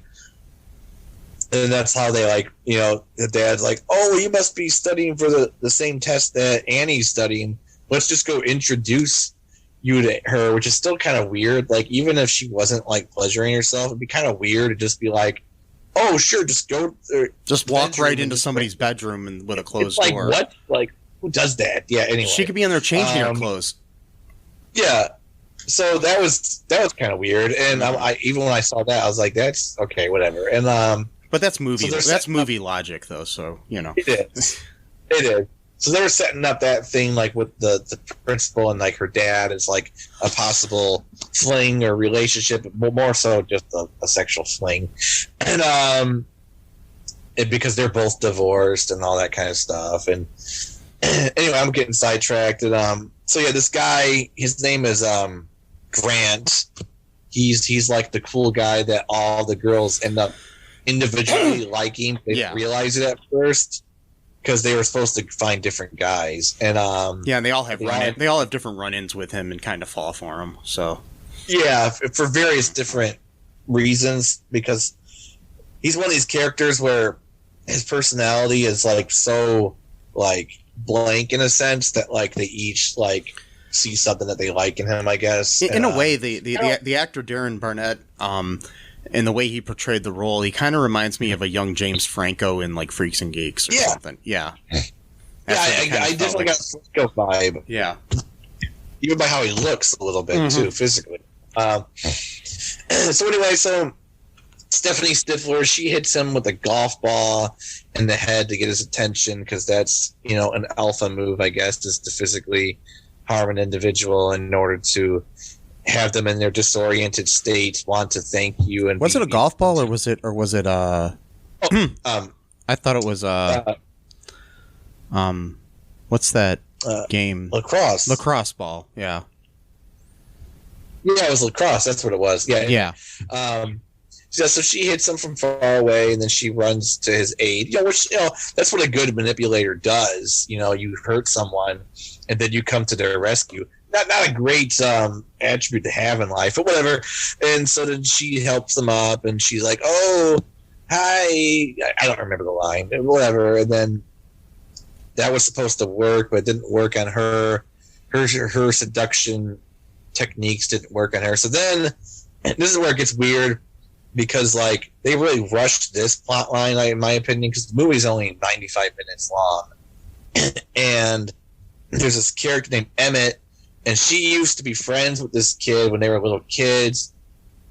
that's how they like, the dad's like, oh, you must be studying for the same test that Annie's studying. Let's just go introduce you to her, which is still kind of weird. Like, even if she wasn't like pleasuring herself, it'd be kind of weird to just be like, oh, sure, just go. Just walk right into somebody's bedroom and with a closed like, door. What? Like, who does that? Yeah. Anyway, she could be in there changing her clothes. Yeah. So that was kind of weird, and I even when I saw that, I was like, that's okay, whatever. And but that's movie. So that's movie logic, though. So it is. It is. So they were setting up that thing like with the principal and like her dad is like a possible fling or relationship, but more so just a sexual fling, and because they're both divorced and all that kind of stuff. And anyway, I'm getting sidetracked. And so yeah, this guy, his name is Grant. He's like the cool guy that all the girls end up individually liking. They didn't realize it at first because they were supposed to find different guys. And and they all have different run-ins with him and kind of fall for him. So yeah, for various different reasons, because he's one of these characters where his personality is like so like blank in a sense that like they each like see something that they like in him, I guess. In a way, the actor Darren Barnett, and the way he portrayed the role, he kind of reminds me of a young James Franco in like Freaks and Geeks or something. Yeah. I definitely got a Franco vibe. Yeah. Even by how he looks a little bit too, physically. So anyway, Stephanie Stifler, she hits him with a golf ball in the head to get his attention, because that's, an alpha move, I guess, is to physically harm an individual in order to have them in their disoriented state want to thank you. And was it a golf ball or was it I thought it was what's that game? Lacrosse ball. Yeah, it was lacrosse. That's what it was. Yeah. So she hits him from far away, and then she runs to his aid. Which that's what a good manipulator does. You hurt someone, and then you come to their rescue. Not a great attribute to have in life, but whatever. And so then she helps them up, and she's like, "Oh, hi." I don't remember the line, whatever. And then that was supposed to work, but it didn't work on her. Her seduction techniques didn't work on her. So then, this is where it gets weird, because like they really rushed this plot line, in my opinion, because the movie's only 95 minutes long, and there's this character named Emmett. And she used to be friends with this kid when they were little kids,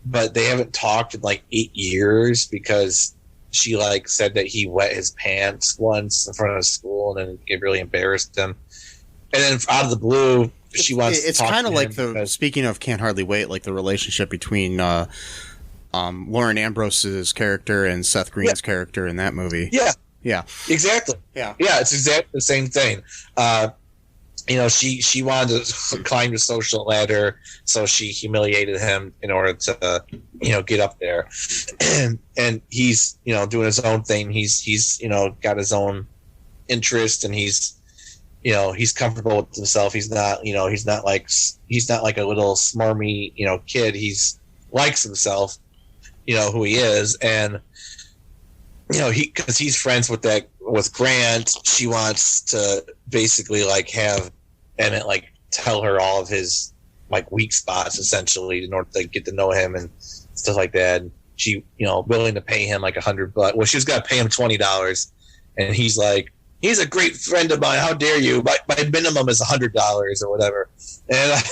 but they haven't talked in like 8 years because she like said that he wet his pants once in front of school, and then it really embarrassed him. And then out of the blue, she wants. It's kind of like speaking of Can't Hardly Wait, like the relationship between Lauren Ambrose's character and Seth Green's character in that movie. Yeah, exactly. Yeah, it's exactly the same thing. She wanted to climb the social ladder, so she humiliated him in order to, get up there. And he's, doing his own thing. He's got his own interest, and he's comfortable with himself. He's not like a little smarmy, kid. He's likes himself, who he is. And, because he's friends with Grant, she wants to basically like have Emmett like tell her all of his like weak spots, essentially, in order to get to know him and stuff like that. And she, willing to pay him like $100. Well, she was gonna pay him $20, and he's like, he's a great friend of mine. How dare you? My minimum is $100 or whatever. And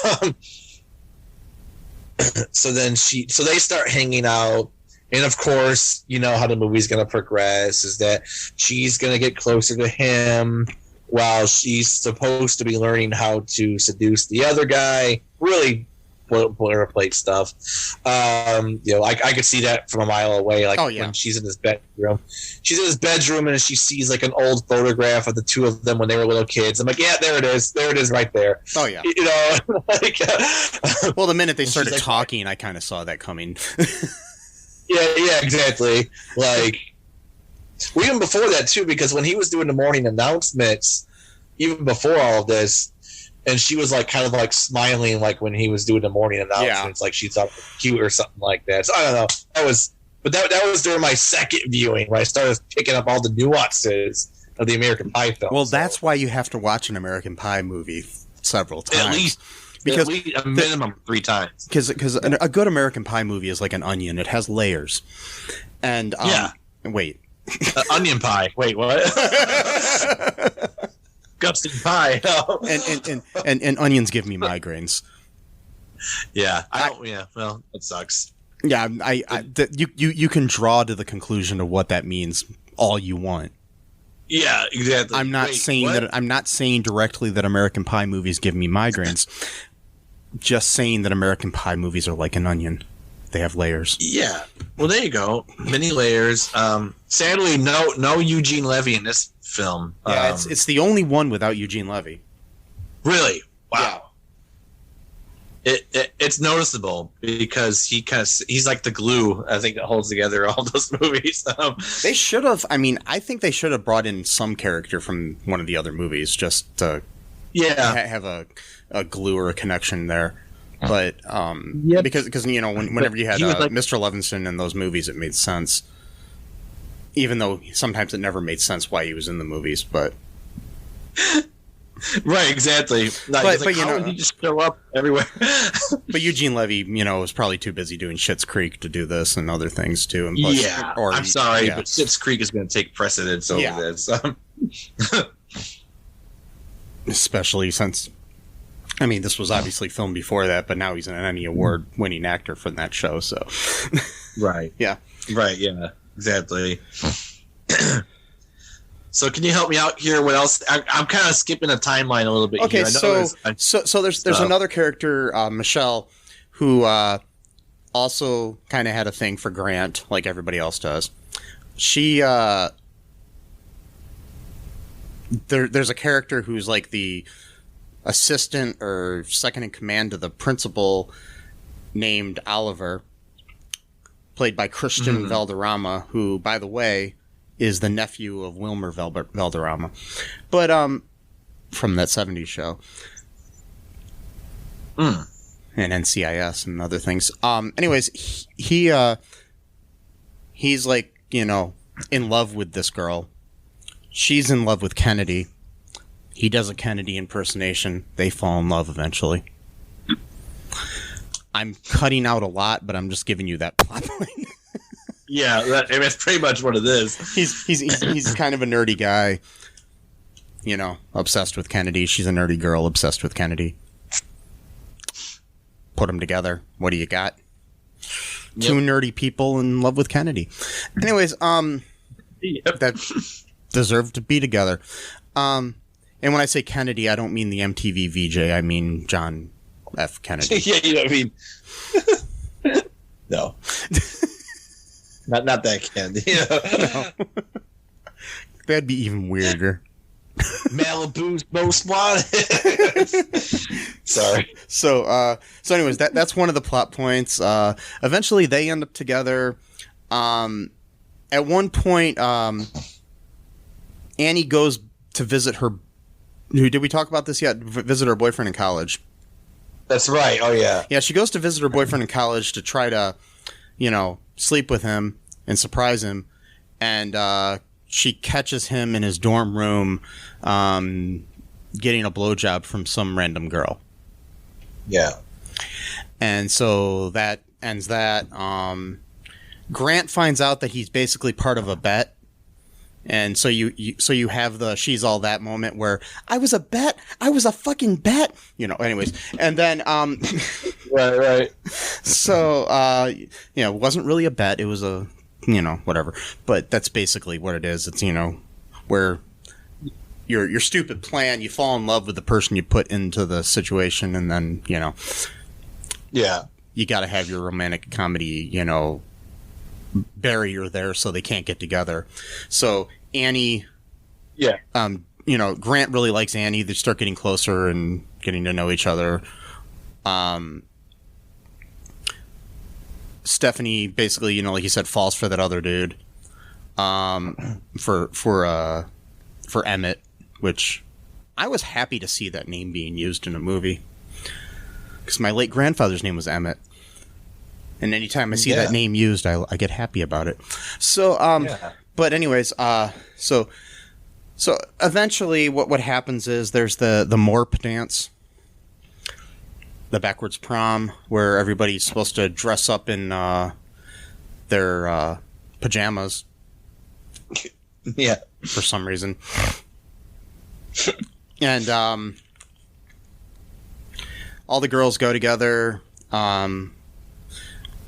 so they start hanging out. And of course, how the movie's going to progress is that she's going to get closer to him while she's supposed to be learning how to seduce the other guy. Really boilerplate stuff. I could see that from a mile away. Like when she's in his bedroom. She's in his bedroom and she sees like an old photograph of the two of them when they were little kids. I'm like, yeah, there it is. There it is right there. Oh, yeah. Well, the minute they started talking, I kind of saw that coming. Yeah, exactly. Like, even before that, too, because when he was doing the morning announcements, even before all of this, and she was like kind of like smiling like when he was doing the morning announcements, like she thought it was cute or something like that. So I don't know. That was during my second viewing when I started picking up all the nuances of the American Pie film. Well, that's why you have to watch an American Pie movie several times. At least a minimum 3 times. Because a good American Pie movie is like an onion. It has layers. And wait. Onion pie. Wait, what? Disgusting pie. No. And onions give me migraines. Yeah. Well, it sucks. Yeah, you can draw to the conclusion of what that means all you want. Yeah, exactly. I'm not saying directly that American Pie movies give me migraines. Just saying that American Pie movies are like an onion. They have layers. Yeah. Well, there you go. Many layers. Sadly, no Eugene Levy in this film. Yeah, it's the only one without Eugene Levy. Really? Wow. Yeah. It's noticeable because he's like the glue, I think, that holds together all those movies. They should have. I mean, I think they should have brought in some character from one of the other movies just to have a glue or a connection there. But because whenever you had Mr. Levinson in those movies, it made sense. Even though sometimes it never made sense why he was in the movies, but right, exactly. But he just show up everywhere. But Eugene Levy, was probably too busy doing Schitt's Creek to do this and other things too. And plus, I'm sorry, but Schitt's Creek is going to take precedence over this. Especially since, this was obviously filmed before that, but now he's an Emmy Award-winning actor for that show. So, right, yeah, exactly. So, can you help me out here? What else? I'm kind of skipping a timeline a little bit. Okay, here. So there's another character, Michelle, who also kind of had a thing for Grant, like everybody else does. She there's a character who's like the assistant or second in command to the principal, named Oliver, played by Christian Valderrama, who, by the way, is the nephew of Wilmer Valderrama, but from that 70s show, and NCIS and other things. Anyways, he's like, in love with this girl. She's in love with Kennedy. He does a Kennedy impersonation. They fall in love eventually. I'm cutting out a lot, but I'm just giving you that plot line. Yeah, that's pretty much what it is. He's kind of a nerdy guy, obsessed with Kennedy. She's a nerdy girl obsessed with Kennedy. Put them together. What do you got? Yep. Two nerdy people in love with Kennedy. Anyways, that deserve to be together. And when I say Kennedy, I don't mean the MTV VJ. I mean John F. Kennedy. Yeah, you know what I mean? No. Not that Kennedy. No. That'd be even weirder. Malibu's most wanted. Sorry. So anyways, that's one of the plot points. Eventually they end up together. At one point, Annie goes to visit her. Did we talk about this yet? Visit her boyfriend in college. That's right. Oh, yeah. Yeah, she goes to visit her boyfriend in college to try to, sleep with him and surprise him. And she catches him in his dorm room getting a blowjob from some random girl. Yeah. And so that ends that. Grant finds out that he's basically part of a bet. And so you have the she's all that moment where I was a fucking bet, anyways. And then right. So it wasn't really a bet, it was a whatever. But that's basically what it is. It's where your stupid plan, you fall in love with the person you put into the situation, and then yeah, you got to have your romantic comedy barrier there so they can't get together. So Annie, Grant really likes Annie. They start getting closer and getting to know each other. Stephanie basically, like you said, falls for that other dude. For Emmett, which I was happy to see that name being used in a movie. Because my late grandfather's name was Emmett. And anytime I see that name used, I get happy about it. So, but anyways, so eventually what happens is there's the Morp dance. The backwards prom, where everybody's supposed to dress up in their pajamas. Yeah. For some reason. And all the girls go together, and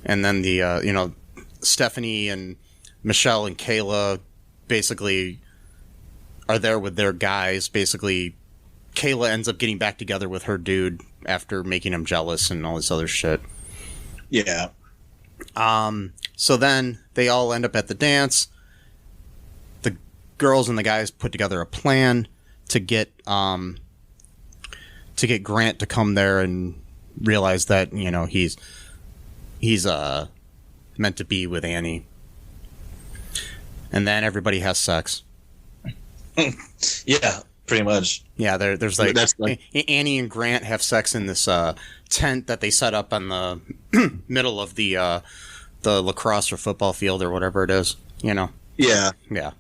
then the Stephanie and Michelle and Kayla basically are there with their guys. Basically, Kayla ends up getting back together with her dude after making him jealous and all this other shit. Yeah. So then they all end up at the dance. The girls and the guys put together a plan to get Grant to come there and realize that, he's meant to be with Annie. And then everybody has sex. Yeah, pretty much. Yeah, there's Annie and Grant have sex in this tent that they set up on the middle of the lacrosse or football field or whatever it is, Yeah. Yeah.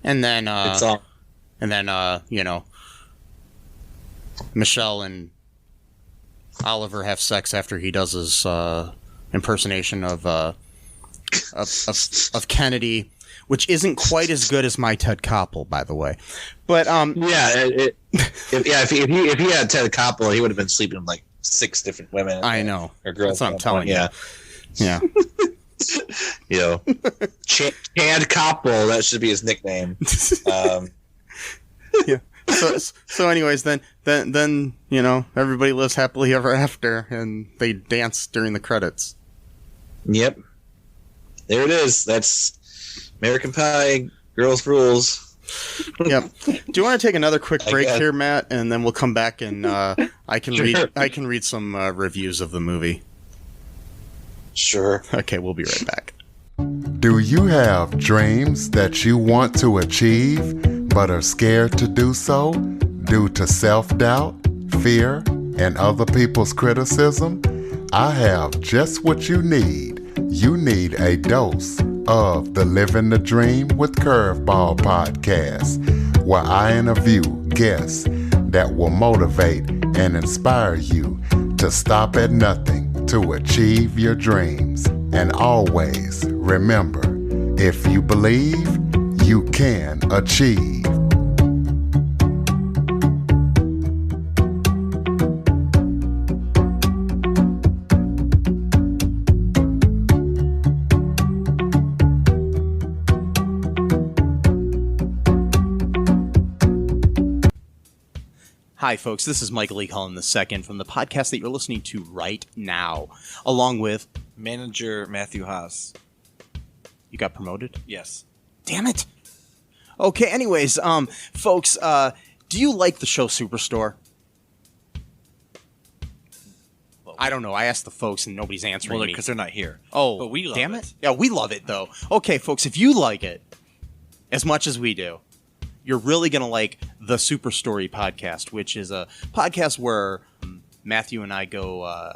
And then It's all. and then Michelle and Oliver have sex after he does his impersonation of Kennedy, which isn't quite as good as my Ted Koppel, by the way. But if he had Ted Koppel, he would have been sleeping with like 6 different women. I know. Or girls. That's what I'm telling you. Yeah. Chad Koppel, that should be his nickname. Yeah. So anyways, then everybody lives happily ever after, and they dance during the credits. Yep. There it is. That's American Pie, Girls Rules. Yep. Do you want to take another quick break here, Matt, and then we'll come back and I can read some reviews of the movie. Sure. Okay, we'll be right back. Do you have dreams that you want to achieve but are scared to do so due to self-doubt, fear, and other people's criticism? I have just what you need. You need a dose of the Living the Dream with Curveball podcast, where I interview guests that will motivate and inspire you to stop at nothing to achieve your dreams. And always remember, if you believe, you can achieve. Hi, folks. This is Michael E. Cullen II from the podcast that you're listening to right now, along with Manager Matthew Haas. You got promoted? Yes. Damn it. Okay, anyways, folks, do you like the show Superstore? Well, I don't know. I asked the folks and nobody's answering me. because they're not here. Oh, but we love damn it. Yeah, we love it, though. Okay, folks, if you like it as much as we do, you're really going to like the Super Story podcast, which is a podcast where Matthew and I go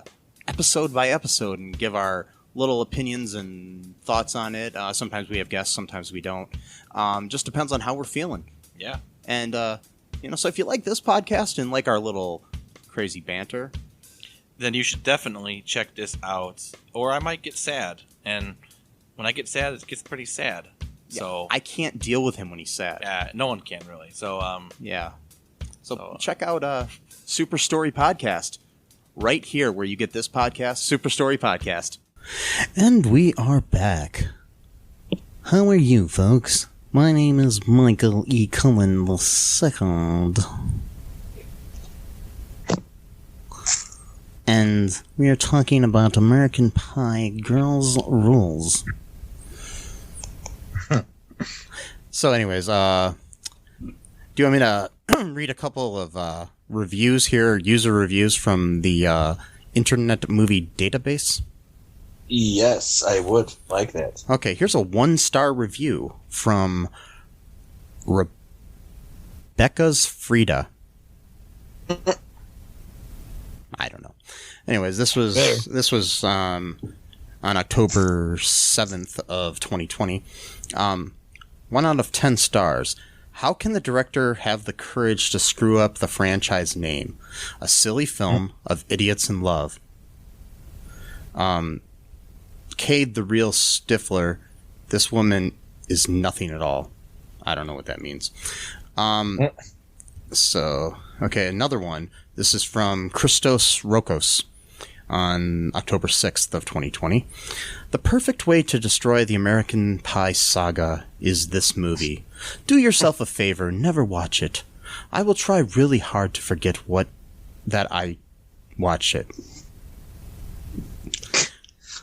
episode by episode and give our little opinions and thoughts on it. Sometimes we have guests, sometimes we don't. Just depends on how we're feeling. Yeah. And, so if you like this podcast and like our little crazy banter, then you should definitely check this out. Or I might get sad. And when I get sad, it gets pretty sad. yeah, So I can't deal with him when he's sad. no one can really. So Yeah. So check out Super Story Podcast right here where you get this podcast, Super Story Podcast. And we are back. How are you, folks? My name is Michael E. Cullen II. And we are talking about American Pie Girls Rules. So anyways, do you want me to read a couple of reviews here, user reviews from the Internet Movie Database? Yes, I would like that. Okay, here's a 1-star review from Becca's Frida. I don't know. Anyways, this was on October 7th of 2020. 1 out of 10 stars. How can the director have the courage to screw up the franchise name? A silly film of idiots in love. Cade the real Stifler. This woman is nothing at all. I don't know what that means. So, okay, another one. This is from Christos Rokos on October 6th of 2020. The perfect way to destroy the American Pie saga is this movie. Do yourself a favor, never watch it. I will try really hard to forget that I watched it.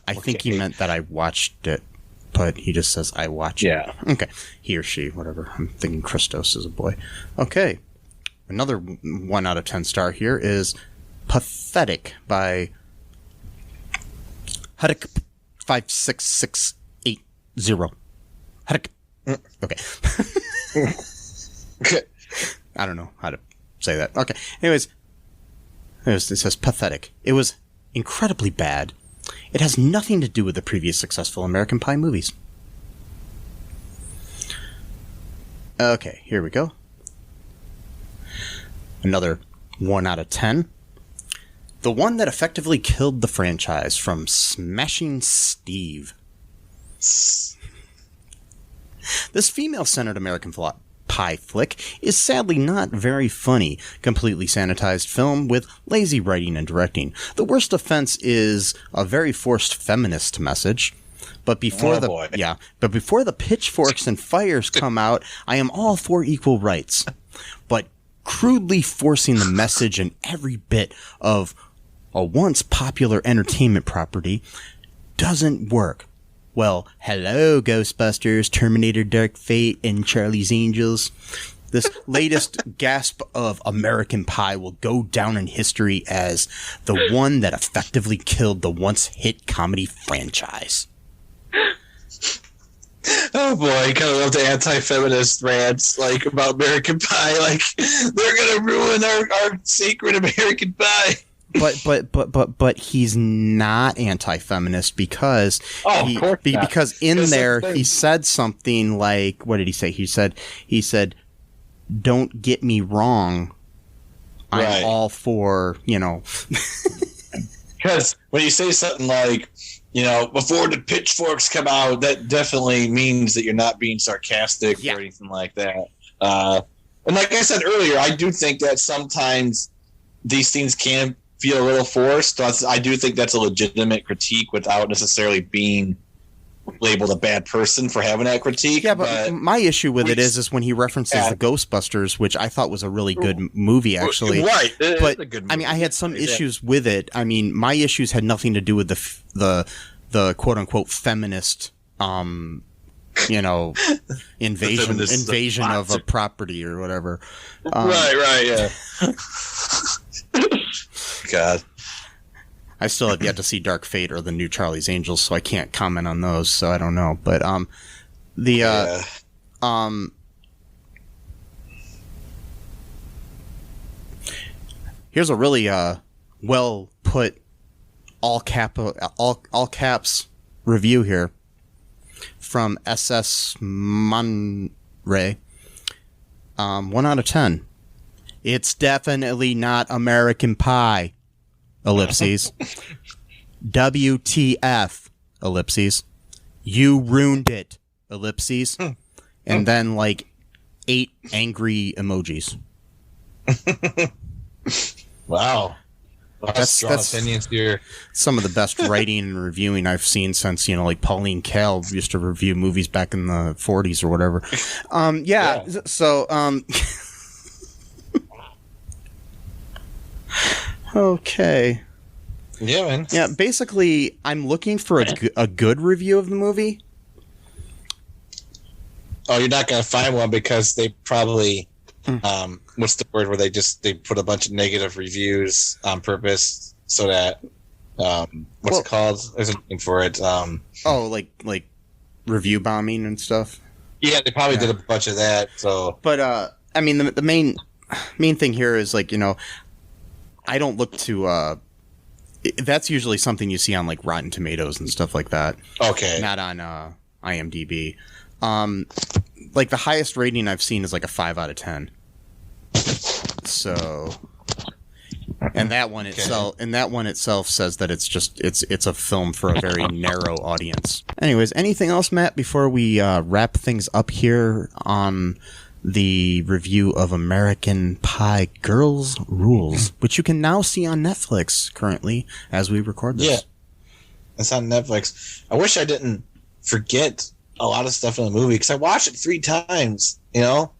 I think he meant that I watched it, but he just says I watched it. Okay. He or she, whatever. I'm thinking Christos is a boy. Okay. Another 1 out of 10 star here is Pathetic by Huddick 56680. Huddick. Okay. I don't know how to say that. Okay. Anyways, it says Pathetic. It was incredibly bad. It has nothing to do with the previous successful American Pie movies. Okay, here we go. Another 1 out of 10. The one that effectively killed the franchise, from Smashing Steve. This female-centered American Pie flick is sadly not very funny. Completely sanitized film with lazy writing and directing. The worst offense is a very forced feminist message. But before before the pitchforks and fires come out, I am all for equal rights. But crudely forcing the message in every bit of a once popular entertainment property doesn't work. Well, hello, Ghostbusters, Terminator Dark Fate, and Charlie's Angels. This latest gasp of American Pie will go down in history as the one that effectively killed the once hit comedy franchise. Oh boy, I kind of love the anti-feminist rants, like, about American Pie. Like, they're gonna ruin our sacred American Pie. But he's not anti-feminist because because in there he said something like, what did he say? He said, "Don't get me wrong, I'm all for, Because when you say something like, before the pitchforks come out, that definitely means that you're not being sarcastic or anything like that. And like I said earlier, I do think that sometimes these things can feel a little forced. So I do think that's a legitimate critique without necessarily being labeled a bad person for having that critique. Yeah, but my issue with it is when he references the Ghostbusters, which I thought was a really good movie, actually. Right. But a good movie. I mean, I had some issues with it. I mean, my issues had nothing to do with the quote unquote feminist, invasion of a property or whatever. Right. Yeah. God. I still have yet to see Dark Fate or the new Charlie's Angels, so I can't comment on those, so I don't know. But here's a really well put all caps review here from SS Monray. 1 out of 10. It's definitely not American Pie. Ellipses. WTF. Ellipses. You ruined it. Ellipses. And then 8 angry emojis. Wow. That's strong opinions here. Some of the best writing and reviewing I've seen since, Pauline Kael used to review movies back in the 40s or whatever. So, okay. Yeah, man. Yeah, basically, I'm looking for a good review of the movie. Oh, you're not going to find one because they probably, what's the word where they put a bunch of negative reviews on purpose so that, what's it called? There's a name for it. Like review bombing and stuff? Yeah, they probably did a bunch of that, so. But, I mean, the main thing here is like, I don't look to. That's usually something you see on like Rotten Tomatoes and stuff like that. Okay. Not on IMDb. Like the highest rating I've seen is like a 5 out of 10. So, and that one itself says that it's a film for a very narrow audience. Anyways, anything else, Matt, before we wrap things up here on the review of American Pie Girls Rules, which you can now see on Netflix currently as we record this. Yeah, it's on Netflix. I wish I didn't forget a lot of stuff in the movie because I watched it 3 times, and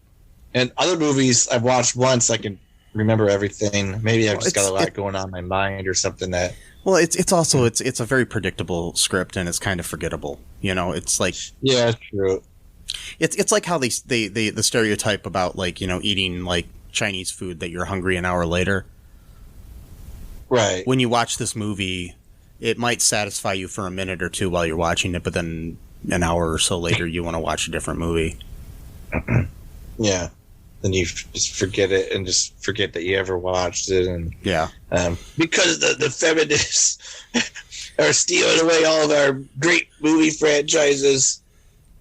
other movies I've watched once I can remember everything. Maybe I've just got a lot going on in my mind or something that. Well, it's also it's a very predictable script and it's kind of forgettable. It's like, yeah, it's true. It's like how they the stereotype about like eating like Chinese food that you're hungry an hour later. Right. When you watch this movie, it might satisfy you for a minute or two while you're watching it, but then an hour or so later you want to watch a different movie. Yeah. Then you just forget it and just forget that you ever watched it, and yeah, because the feminists are stealing away all of our great movie franchises.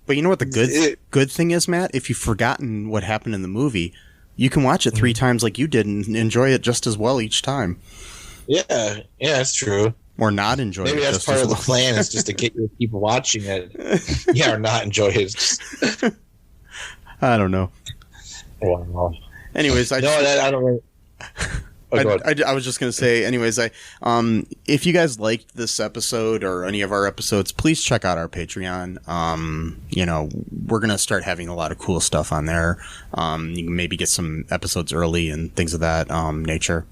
But you know what the good thing is, Matt? If you've forgotten what happened in the movie, you can watch it 3 times like you did and enjoy it just as well each time. Yeah, that's true. Or not enjoy Maybe it. Maybe that's part of the plan is just to get your people watching it. Yeah, or not enjoy it. I don't know. Wow. Anyways, I don't really. I was just going to say, anyways, if you guys liked this episode or any of our episodes, please check out our Patreon. We're going to start having a lot of cool stuff on there. You can maybe get some episodes early and things of that nature.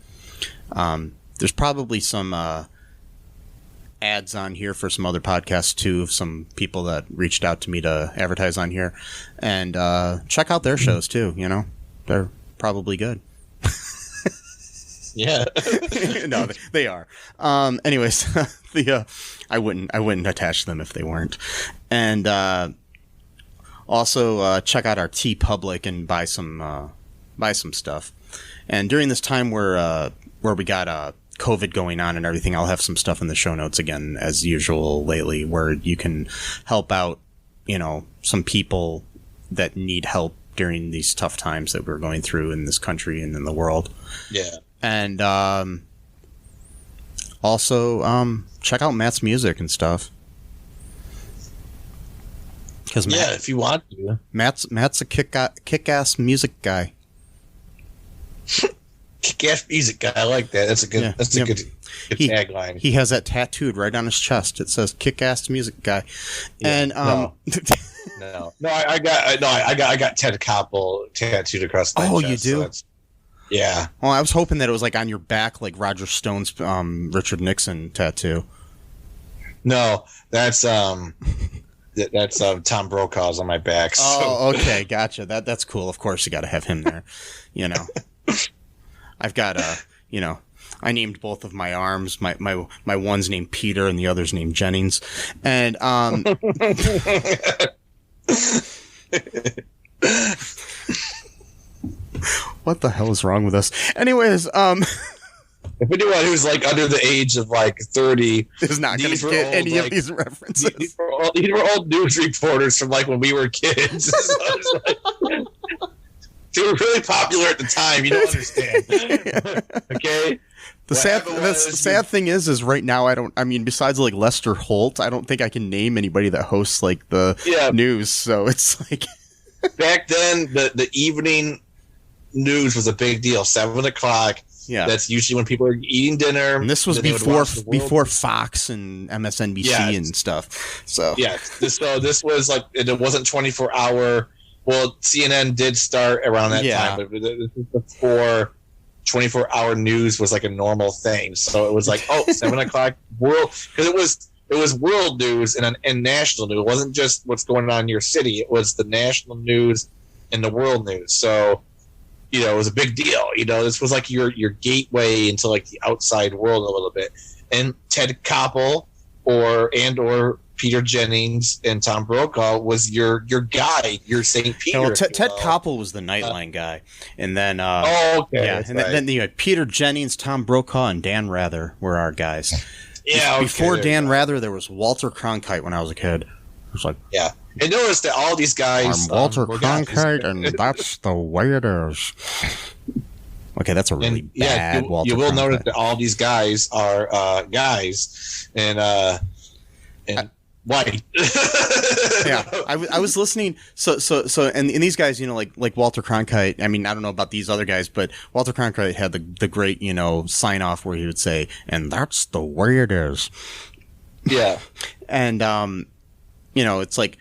There's probably some ads on here for some other podcasts too, of some people that reached out to me to advertise on here. And check out their shows too, They're probably good. Yeah. No, they are. Anyways, I wouldn't attach them if they weren't. And also check out our TeePublic and buy some stuff. And during this time where we got COVID going on and everything, I'll have some stuff in the show notes again as usual lately, where you can help out, some people that need help during these tough times that we're going through in this country and in the world. Yeah. And also check out Matt's music and stuff. Because if you want to, Matt's a kick-ass music guy. Kick-ass music guy. I like that. That's a good. Yeah, that's a good tagline. He has that tattooed right on his chest. It says "kick-ass music guy." Yeah, and no, I got Ted Koppel tattooed across my chest. Oh, you do? So yeah. Well, I was hoping that it was like on your back, like Roger Stone's Richard Nixon tattoo. No, that's Tom Brokaw's on my back. So. Oh, okay, gotcha. That's cool. Of course, you got to have him there. I've got I named both of my arms. My one's named Peter and the other's named Jennings. And what the hell is wrong with us? Anyways, if anyone who's like under the age of like 30 is not going to get any of these references. These were old news reporters from like when we were kids. So they were really popular at the time. You don't understand. Okay. The sad thing is right now besides like Lester Holt, I don't think I can name anybody that hosts like the news. So it's like back then the evening news was a big deal. 7:00. Yeah, that's usually when people are eating dinner. And this was before Fox and MSNBC and stuff. So this was like it wasn't 24-hour. Well, CNN did start around that time, but this was before 24-hour news was like a normal thing. So it was like 7:00 world, because it was world news and national news. It wasn't just what's going on in your city. It was the national news and the world news. So it was a big deal. This was like your gateway into like the outside world a little bit. And Ted Koppel or Peter Jennings and Tom Brokaw was your guy, your St. Peter. Yeah, well, Ted Koppel was the Nightline guy, and then okay, yeah, and then you had Peter Jennings, Tom Brokaw, and Dan Rather were our guys. Yeah, okay, before Dan Rather, there was Walter Cronkite when I was a kid. It was like, yeah, and notice that all these guys. I'm Walter Cronkite, and that's the way it is. Okay, that's a really bad Walter You will Cronkite. notice that all these guys are guys and white. Yeah, I was listening. So, and these guys, like Walter Cronkite. I mean, I don't know about these other guys, but Walter Cronkite had the great, sign off where he would say, "And that's the way it is." Yeah, and it's like.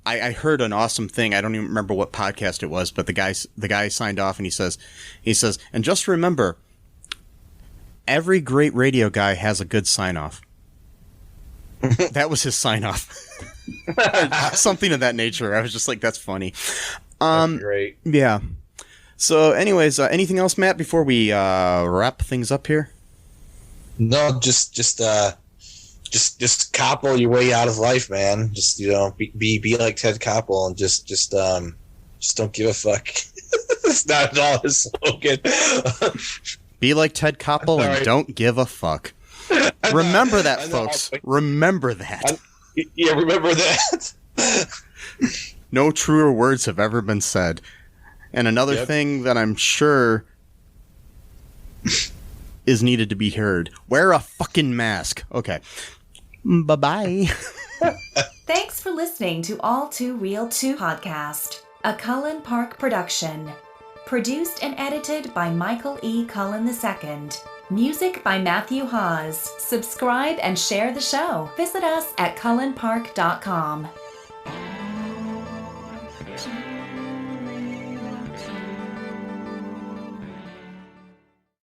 I heard an awesome thing. I don't even remember what podcast it was, but the guy signed off and he says, and just remember, every great radio guy has a good sign off. That was his sign off. Something of that nature. I was just like, that's funny. that's great. Yeah. So anyways, anything else, Matt, before we wrap things up here? No, just Koppel your way out of life, man. Just be like Ted Koppel and just don't give a fuck. That's not at all his slogan. Be like Ted Koppel and don't give a fuck. Remember that, folks. Remember that. Yeah, remember that. No truer words have ever been said. And another thing that I'm sure is needed to be heard: wear a fucking mask. Okay. Bye-bye. Thanks for listening to All Too Real 2 podcast, a Cullen Park production. Produced and edited by Michael E. Cullen II. Music by Matthew Hawes. Subscribe and share the show. Visit us at cullenpark.com.